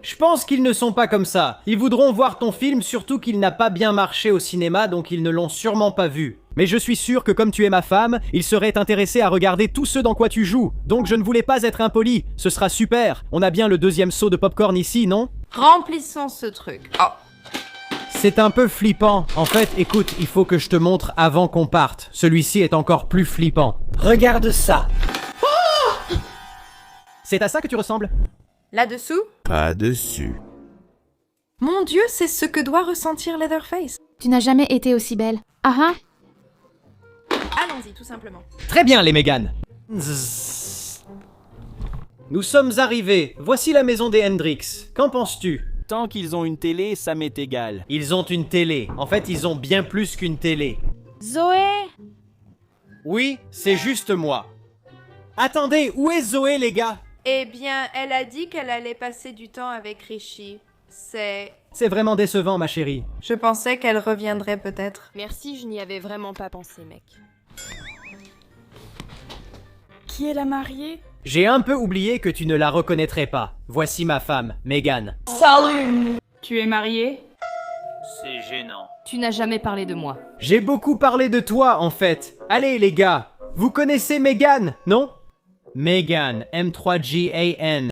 Je pense qu'ils ne sont pas comme ça. Ils voudront voir ton film, surtout qu'il n'a pas bien marché au cinéma, donc ils ne l'ont sûrement pas vu. Mais je suis sûr que comme tu es ma femme, ils seraient intéressés à regarder tout ce dans quoi tu joues. Donc je ne voulais pas être impoli. Ce sera super. On a bien le 2e seau de popcorn ici, non? Remplissons ce truc. Oh. C'est un peu flippant. En fait, écoute, il faut que je te montre avant qu'on parte. Celui-ci est encore plus flippant. Regarde ça. Oh! C'est à ça que tu ressembles? Là-dessous? Pas dessus. Mon Dieu, c'est ce que doit ressentir Leatherface. Tu n'as jamais été aussi belle. Ah ah. Allons-y, tout simplement. Très bien, les Mégane. Nous sommes arrivés. Voici la maison des Hendrix. Qu'en penses-tu? Tant qu'ils ont une télé, ça m'est égal. Ils ont une télé. En fait, ils ont bien plus qu'une télé. Zoé? Oui, c'est juste moi. Attendez, où est Zoé, les gars? Eh bien, elle a dit qu'elle allait passer du temps avec Rishi. C'est vraiment décevant, ma chérie. Je pensais qu'elle reviendrait peut-être. Merci, je n'y avais vraiment pas pensé, mec. Qui est la mariée? J'ai un peu oublié que tu ne la reconnaîtrais pas. Voici ma femme, Megan. Salut! Tu es mariée? C'est gênant. Tu n'as jamais parlé de moi. J'ai beaucoup parlé de toi, en fait. Allez, les gars. Vous connaissez Megan, non? Megan, M3GAN.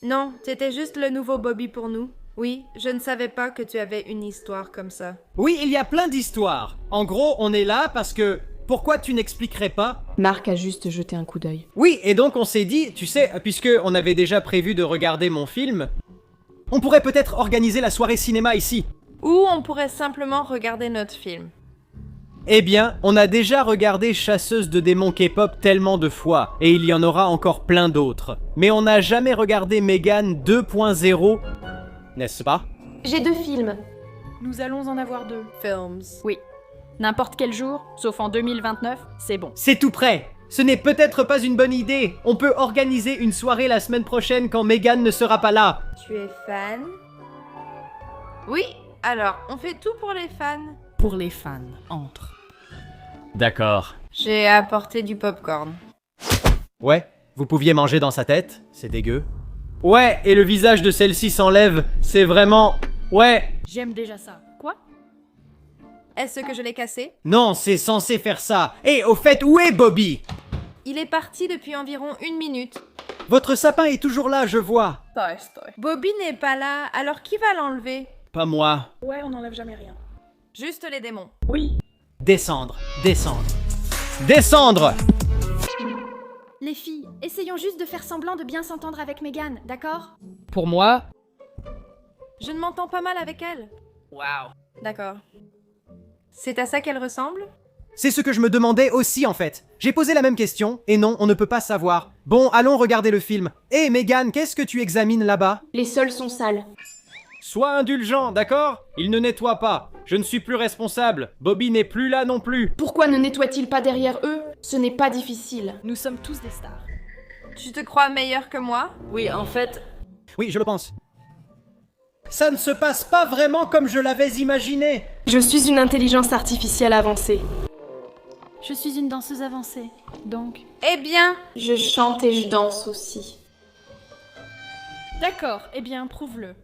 Non, t'étais juste le nouveau Bobby pour nous. Oui, je ne savais pas que tu avais une histoire comme ça. Oui, il y a plein d'histoires. En gros, on est là parce que... Pourquoi tu n'expliquerais pas? Marc a juste jeté un coup d'œil. Oui, et donc on s'est dit, tu sais, puisque on avait déjà prévu de regarder mon film, on pourrait peut-être organiser la soirée cinéma ici. Ou on pourrait simplement regarder notre film. Eh bien, on a déjà regardé Chasseuse de démons K-pop tellement de fois, et il y en aura encore plein d'autres. Mais on n'a jamais regardé Megan 2.0, n'est-ce pas? J'ai 2 films. Nous allons en avoir 2. Films. Oui. N'importe quel jour, sauf en 2029, c'est bon. C'est tout prêt. Ce n'est peut-être pas une bonne idée. On peut organiser une soirée la semaine prochaine quand Megan ne sera pas là. Tu es fan? Oui, alors, on fait tout pour les fans. Pour les fans, entre. D'accord. J'ai apporté du popcorn. Ouais, vous pouviez manger dans sa tête, c'est dégueu. Ouais, et le visage de celle-ci s'enlève, c'est vraiment... Ouais. J'aime déjà ça. Quoi? Est-ce que je l'ai cassé? Non, c'est censé faire ça. Et au fait, où est Bobby? Il est parti depuis environ 1 minute. Votre sapin est toujours là, je vois. Bobby n'est pas là, alors qui va l'enlever? Pas moi. Ouais, on n'enlève jamais rien. Juste les démons. Oui. Descendre, descendre. Descendre! Les filles, essayons juste de faire semblant de bien s'entendre avec Megan, d'accord? Pour moi... Je ne m'entends pas mal avec elle. Waouh. D'accord. C'est à ça qu'elle ressemble? C'est ce que je me demandais aussi en fait. J'ai posé la même question, et non, on ne peut pas savoir. Bon, allons regarder le film. Hé Megan, qu'est-ce que tu examines là-bas? Les sols sont sales. Sois indulgent, d'accord? Il ne nettoie pas. Je ne suis plus responsable. Bobby n'est plus là non plus. Pourquoi ne nettoie-t-il pas derrière eux? Ce n'est pas difficile. Nous sommes tous des stars. Tu te crois meilleur que moi? Oui, en fait... Oui, je le pense. Ça ne se passe pas vraiment comme je l'avais imaginé. Je suis une intelligence artificielle avancée. Je suis une danseuse avancée, donc... Eh bien... Je chante et je danse aussi. D'accord, eh bien, prouve-le.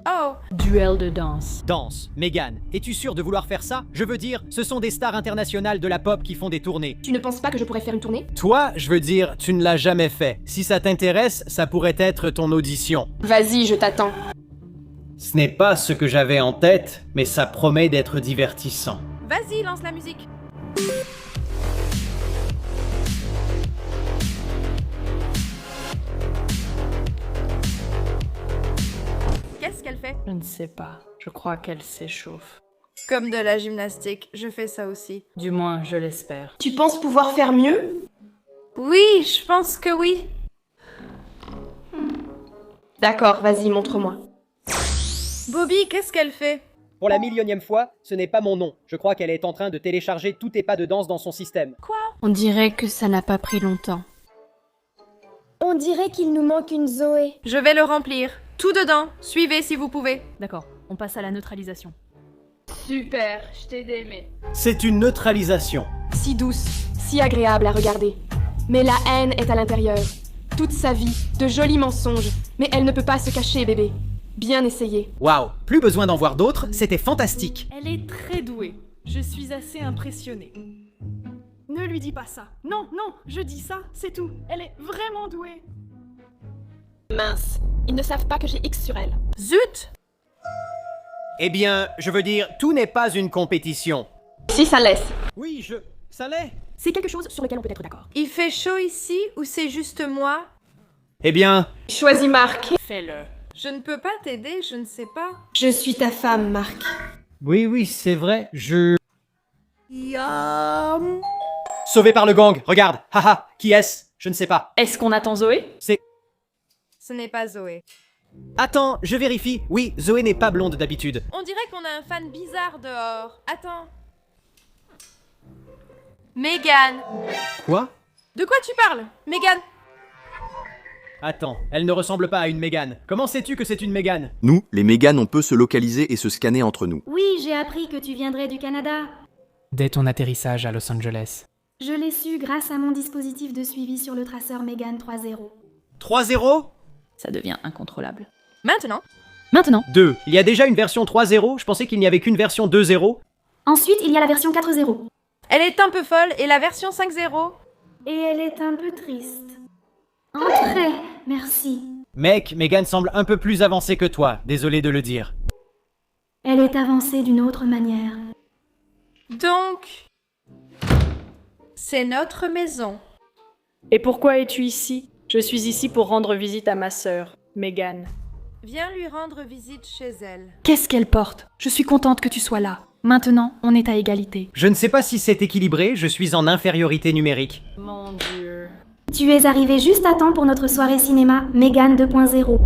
Oh! Duel de danse. Danse. Megan, es-tu sûre de vouloir faire ça? Je veux dire, ce sont des stars internationales de la pop qui font des tournées. Tu ne penses pas que je pourrais faire une tournée? Toi, je veux dire, tu ne l'as jamais fait. Si ça t'intéresse, ça pourrait être ton audition. Vas-y, je t'attends. Ce n'est pas ce que j'avais en tête, mais ça promet d'être divertissant. Vas-y, lance la musique. Qu'est-ce qu'elle fait? Je ne sais pas. Je crois qu'elle s'échauffe. Comme de la gymnastique, je fais ça aussi. Du moins, je l'espère. Tu penses pouvoir faire mieux? Oui, je pense que oui. D'accord, vas-y, montre-moi. Bobby, qu'est-ce qu'elle fait? Pour la millionième fois, ce n'est pas mon nom. Je crois qu'elle est en train de télécharger tous tes pas de danse dans son système. Quoi? On dirait que ça n'a pas pris longtemps. On dirait qu'il nous manque une Zoé. Je vais le remplir. Tout dedans. Suivez si vous pouvez. D'accord, on passe à la neutralisation. Super, je t'ai aimé. C'est une neutralisation. Si douce, si agréable à regarder. Mais la haine est à l'intérieur. Toute sa vie, de jolis mensonges. Mais elle ne peut pas se cacher, bébé. Bien essayé. Waouh, plus besoin d'en voir d'autres, c'était fantastique. Elle est très douée. Je suis assez impressionnée. Ne lui dis pas ça. Non, non, je dis ça, c'est tout. Elle est vraiment douée. Mince, ils ne savent pas que j'ai X sur elle. Zut! Eh bien, je veux dire, tout n'est pas une compétition. Si ça laisse. Oui, ça l'est. C'est quelque chose sur lequel on peut être d'accord. Il fait chaud ici ou c'est juste moi? Eh bien... Choisis Marc. Fais-le. Je ne peux pas t'aider, je ne sais pas. Je suis ta femme, Marc. Oui, c'est vrai, Sauvé par le gang, regarde. Haha, qui est-ce? Je ne sais pas. Est-ce qu'on attend Zoé? Ce n'est pas Zoé. Attends, je vérifie. Oui, Zoé n'est pas blonde d'habitude. On dirait qu'on a un fan bizarre dehors. Attends. Megan. Quoi? De quoi tu parles? Megan. Attends, elle ne ressemble pas à une Megan. Comment sais-tu que c'est une Megan? Nous, les Mégane, on peut se localiser et se scanner entre nous. Oui, j'ai appris que tu viendrais du Canada. Dès ton atterrissage à Los Angeles. Je l'ai su grâce à mon dispositif de suivi sur le traceur Megan 3.0. 3.0? Ça devient incontrôlable. Maintenant? 2. Il y a déjà une version 3.0, je pensais qu'il n'y avait qu'une version 2.0. Ensuite, il y a la version 4.0. Elle est un peu folle et la version 5.0? Et elle est un peu triste. Entrez, merci. Mec, Megan semble un peu plus avancée que toi, désolé de le dire. Elle est avancée d'une autre manière. Donc... c'est notre maison. Et pourquoi es-tu ici? Je suis ici pour rendre visite à ma sœur, Megan. Viens lui rendre visite chez elle. Qu'est-ce qu'elle porte? Je suis contente que tu sois là. Maintenant, on est à égalité. Je ne sais pas si c'est équilibré, je suis en infériorité numérique. Mon Dieu. Tu es arrivé juste à temps pour notre soirée cinéma, Megan 2.0.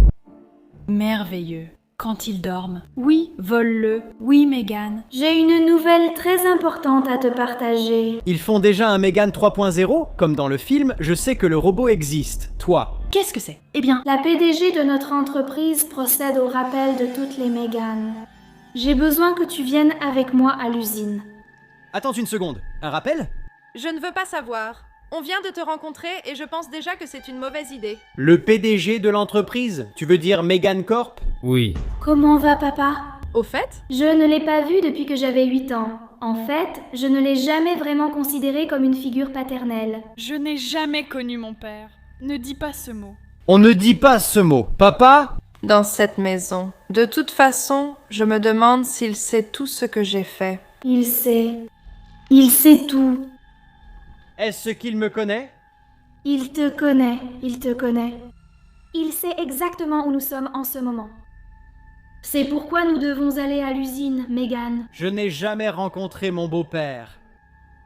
Merveilleux. Quand ils dorment. Oui, vole-le. Oui, Megan. J'ai une nouvelle très importante à te partager. Ils font déjà un Megan 3.0? Comme dans le film, je sais que le robot existe. Toi. Qu'est-ce que c'est? Eh bien, La PDG de notre entreprise procède au rappel de toutes les Megan. J'ai besoin que tu viennes avec moi à l'usine. Attends une seconde. Un rappel? Je ne veux pas savoir. On vient de te rencontrer et je pense déjà que c'est une mauvaise idée. Le PDG de l'entreprise? Tu veux dire Megan Corp? Oui. Comment va papa? Au fait, Je ne l'ai pas vu depuis que j'avais 8 ans. En fait, je ne l'ai jamais vraiment considéré comme une figure paternelle. je n'ai jamais connu mon père. Ne dis pas ce mot. On ne dit pas ce mot. Papa? dans cette maison. De toute façon, je me demande s'il sait tout ce que j'ai fait. Il sait. Il sait tout. Est-ce qu'il me connaît? Il te connaît. Il te connaît. Il sait exactement où nous sommes en ce moment. C'est pourquoi nous devons aller à l'usine, Megan. Je n'ai jamais rencontré mon beau-père.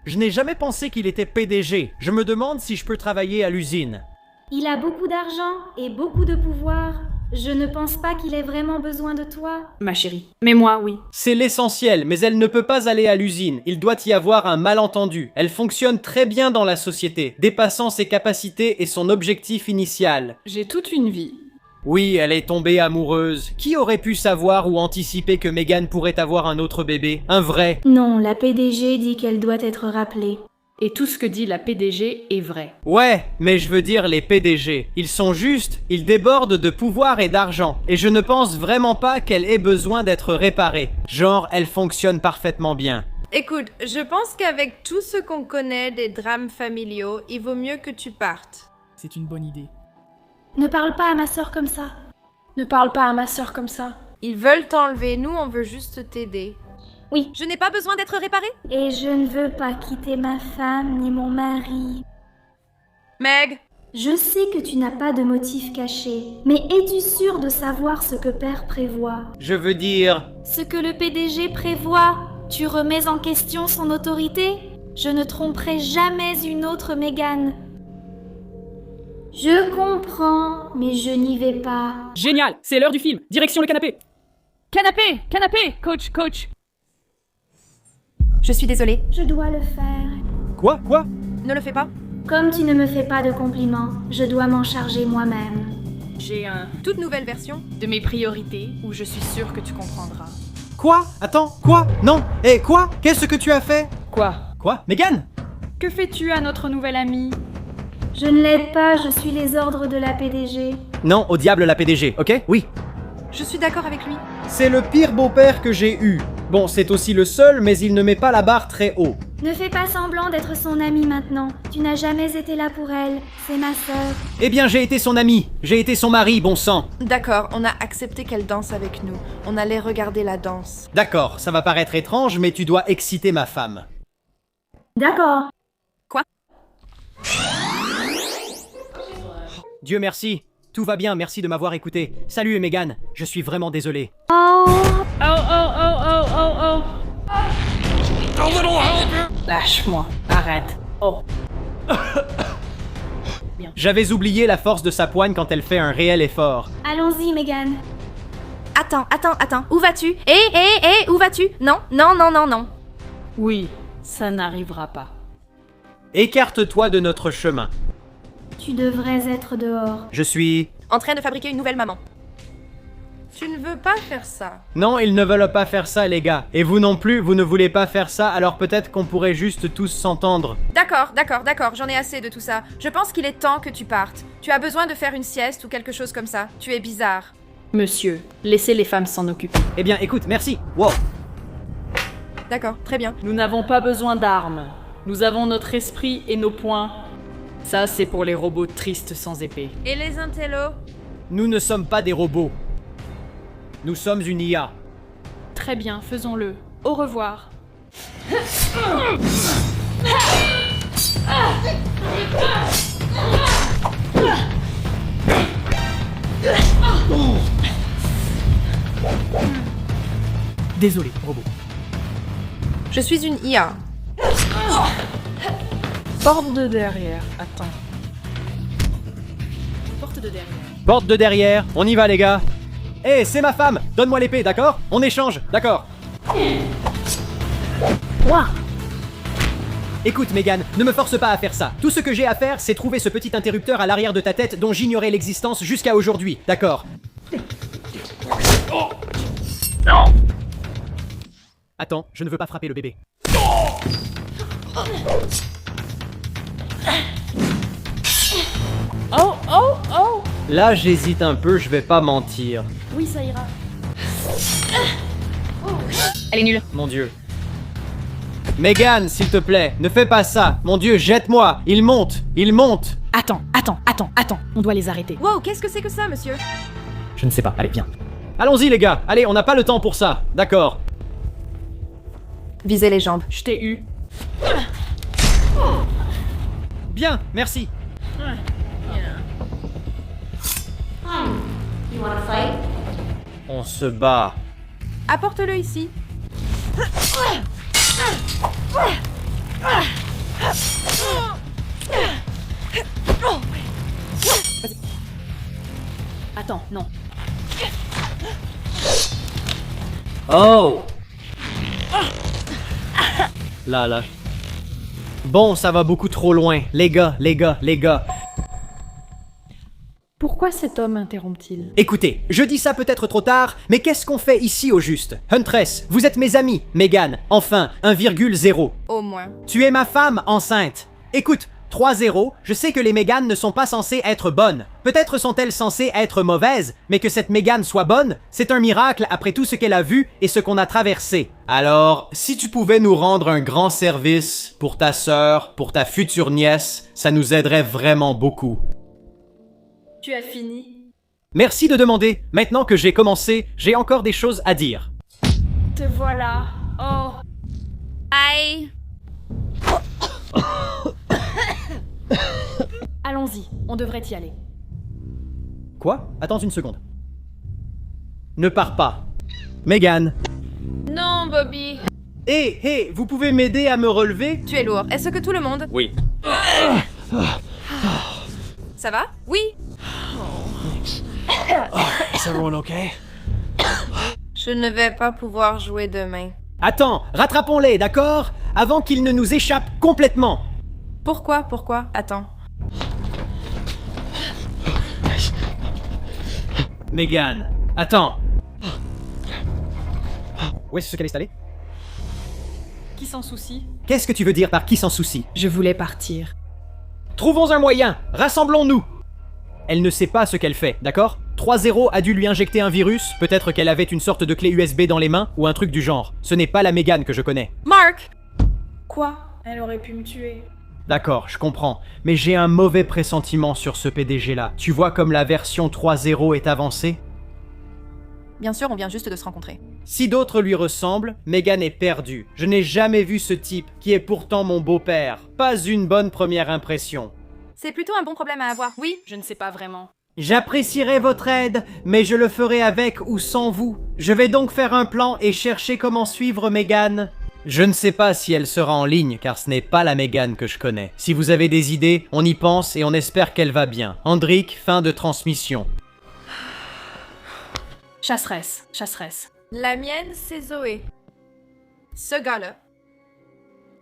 Je n'ai jamais pensé qu'il était PDG. Je me demande si je peux travailler à l'usine. Il a beaucoup d'argent et beaucoup de pouvoir. Je ne pense pas qu'il ait vraiment besoin de toi. Ma chérie. Mais moi, oui. C'est l'essentiel, mais elle ne peut pas aller à l'usine. Il doit y avoir un malentendu. Elle fonctionne très bien dans la société, dépassant ses capacités et son objectif initial. J'ai toute une vie. Oui, elle est tombée amoureuse. Qui aurait pu savoir ou anticiper que Megan pourrait avoir un autre bébé? Un vrai? Non, la PDG dit qu'elle doit être rappelée. Et tout ce que dit la PDG est vrai. Ouais, mais je veux dire les PDG. Ils sont justes, ils débordent de pouvoir et d'argent. Et je ne pense vraiment pas qu'elle ait besoin d'être réparée. Genre, elle fonctionne parfaitement bien. Écoute, je pense qu'avec tout ce qu'on connaît des drames familiaux, il vaut mieux que tu partes. C'est une bonne idée. Ne parle pas à ma sœur comme ça. Ne parle pas à ma sœur comme ça. Ils veulent t'enlever, nous on veut juste t'aider. Oui. Je n'ai pas besoin d'être réparée? Et je ne veux pas quitter ma femme ni mon mari. Meg! Je sais que tu n'as pas de motif caché, mais es-tu sûre de savoir ce que Père prévoit? Je veux dire... Ce que le PDG prévoit? Tu remets en question son autorité? Je ne tromperai jamais une autre Megan. Je comprends, mais je n'y vais pas. Génial, c'est l'heure du film. Direction le canapé. Canapé! Canapé! Coach! Je suis désolée. Je dois le faire. Quoi? Ne le fais pas. Comme tu ne me fais pas de compliments, je dois m'en charger moi-même. J'ai un Toute nouvelle version. de mes priorités où je suis sûre que tu comprendras. Quoi? Attends, quoi? Non. Quoi? Qu'est-ce que tu as fait? Quoi? Quoi? Megan? Que fais-tu à notre nouvelle amie? Je ne l'aide pas, je suis les ordres de la PDG. Non, au diable la PDG, ok? Oui. Je suis d'accord avec lui. C'est le pire beau-père que j'ai eu. Bon, c'est aussi le seul, mais il ne met pas la barre très haut. Ne fais pas semblant d'être son amie maintenant. Tu n'as jamais été là pour elle. C'est ma sœur. Eh bien, j'ai été son ami. J'ai été son mari, bon sang. D'accord, on a accepté qu'elle danse avec nous. On allait regarder la danse. D'accord, ça va paraître étrange, mais tu dois exciter ma femme. D'accord. Quoi? Dieu merci. Tout va bien, merci de m'avoir écouté. Salut Megan, je suis vraiment désolé. Oh! Lâche-moi, arrête. Oh. J'avais oublié la force de sa poigne quand elle fait un réel effort. Allons-y, Megan. Attends. Où vas-tu? Où vas-tu? Non. Oui, ça n'arrivera pas. Écarte-toi de notre chemin. Tu devrais être dehors. Je suis... En train de fabriquer une nouvelle maman. Tu ne veux pas faire ça. Non, ils ne veulent pas faire ça, les gars. Et vous non plus, vous ne voulez pas faire ça, alors peut-être qu'on pourrait juste tous s'entendre. D'accord, j'en ai assez de tout ça. Je pense qu'il est temps que tu partes. Tu as besoin de faire une sieste ou quelque chose comme ça. Tu es bizarre. Monsieur, laissez les femmes s'en occuper. Eh bien, écoute, merci. Wow. D'accord, très bien. Nous n'avons pas besoin d'armes. Nous avons notre esprit et nos poings. Ça, c'est pour les robots tristes sans épée. Et les intellos? Nous ne sommes pas des robots. Nous sommes une IA. Très bien, faisons-le. Au revoir. Désolé, robot. Je suis une IA. Porte de derrière. Attends. Porte de derrière. Porte de derrière, on y va les gars. Hé, c'est ma femme, donne-moi l'épée, d'accord? On échange, d'accord? Ouah. Écoute Megan, ne me force pas à faire ça. Tout ce que j'ai à faire, c'est trouver ce petit interrupteur à l'arrière de ta tête dont j'ignorais l'existence jusqu'à aujourd'hui, d'accord? Non. Attends, je ne veux pas frapper le bébé. Oh, oh, oh. Là, j'hésite un peu, je vais pas mentir. Oui, ça ira. Elle est nulle. Mon Dieu. Megan, s'il te plaît, ne fais pas ça. Mon Dieu, jette-moi. Il monte, il monte. Attends. On doit les arrêter. Wow, qu'est-ce que c'est que ça, monsieur? Je ne sais pas, allez, viens. Allons-y les gars, allez, on n'a pas le temps pour ça. D'accord. Visez les jambes. Je t'ai eu. Bien, merci. On se bat. Apporte-le ici. Attends, non. Oh! Là. Bon, ça va beaucoup trop loin. Les gars. Pourquoi cet homme interrompt-il? Écoutez, je dis ça peut-être trop tard, mais qu'est-ce qu'on fait ici au juste? Huntress, vous êtes mes amis. Megan, enfin, 1,0. Au moins. Tu es ma femme enceinte. Écoute, 3-0, je sais que les Megan ne sont pas censées être bonnes. Peut-être sont-elles censées être mauvaises, mais que cette Megan soit bonne, c'est un miracle après tout ce qu'elle a vu et ce qu'on a traversé. Alors, si tu pouvais nous rendre un grand service pour ta sœur, pour ta future nièce, ça nous aiderait vraiment beaucoup. Tu as fini? Merci de demander. Maintenant que j'ai commencé, j'ai encore des choses à dire. Te voilà. Oh. Aïe. Allons-y, on devrait y aller. Quoi? Attends une seconde. Ne pars pas. Megan. Non, Bobby. Hé, vous pouvez m'aider à me relever? Tu es lourd. Est-ce que tout le monde? Oui. Ça va? Oui. Is everyone okay? Je ne vais pas pouvoir jouer demain. Attends, rattrapons-les, d'accord? Avant qu'ils ne nous échappent complètement. Pourquoi? Attends. Megan, attends. Où est-ce qu'elle est allée? Qui s'en soucie? Qu'est-ce que tu veux dire par qui s'en soucie? Je voulais partir. Trouvons un moyen, rassemblons-nous. Elle ne sait pas ce qu'elle fait, d'accord? 3-0 a dû lui injecter un virus, peut-être qu'elle avait une sorte de clé USB dans les mains, ou un truc du genre. Ce n'est pas la Megan que je connais. Mark! Quoi? Elle aurait pu me tuer. D'accord, je comprends, mais j'ai un mauvais pressentiment sur ce PDG-là. Tu vois comme la version 3.0 est avancée? Bien sûr, on vient juste de se rencontrer. Si d'autres lui ressemblent, Megan est perdue. Je n'ai jamais vu ce type, qui est pourtant mon beau-père. Pas une bonne première impression. C'est plutôt un bon problème à avoir, oui? Je ne sais pas vraiment. J'apprécierais votre aide, mais je le ferai avec ou sans vous. Je vais donc faire un plan et chercher comment suivre Megan. Je ne sais pas si elle sera en ligne, car ce n'est pas la Megan que je connais. Si vous avez des idées, on y pense et on espère qu'elle va bien. Hendrik, fin de transmission. Chasseresse. La mienne, c'est Zoé. Ce gars-là.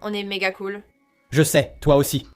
On est méga cool. Je sais, toi aussi.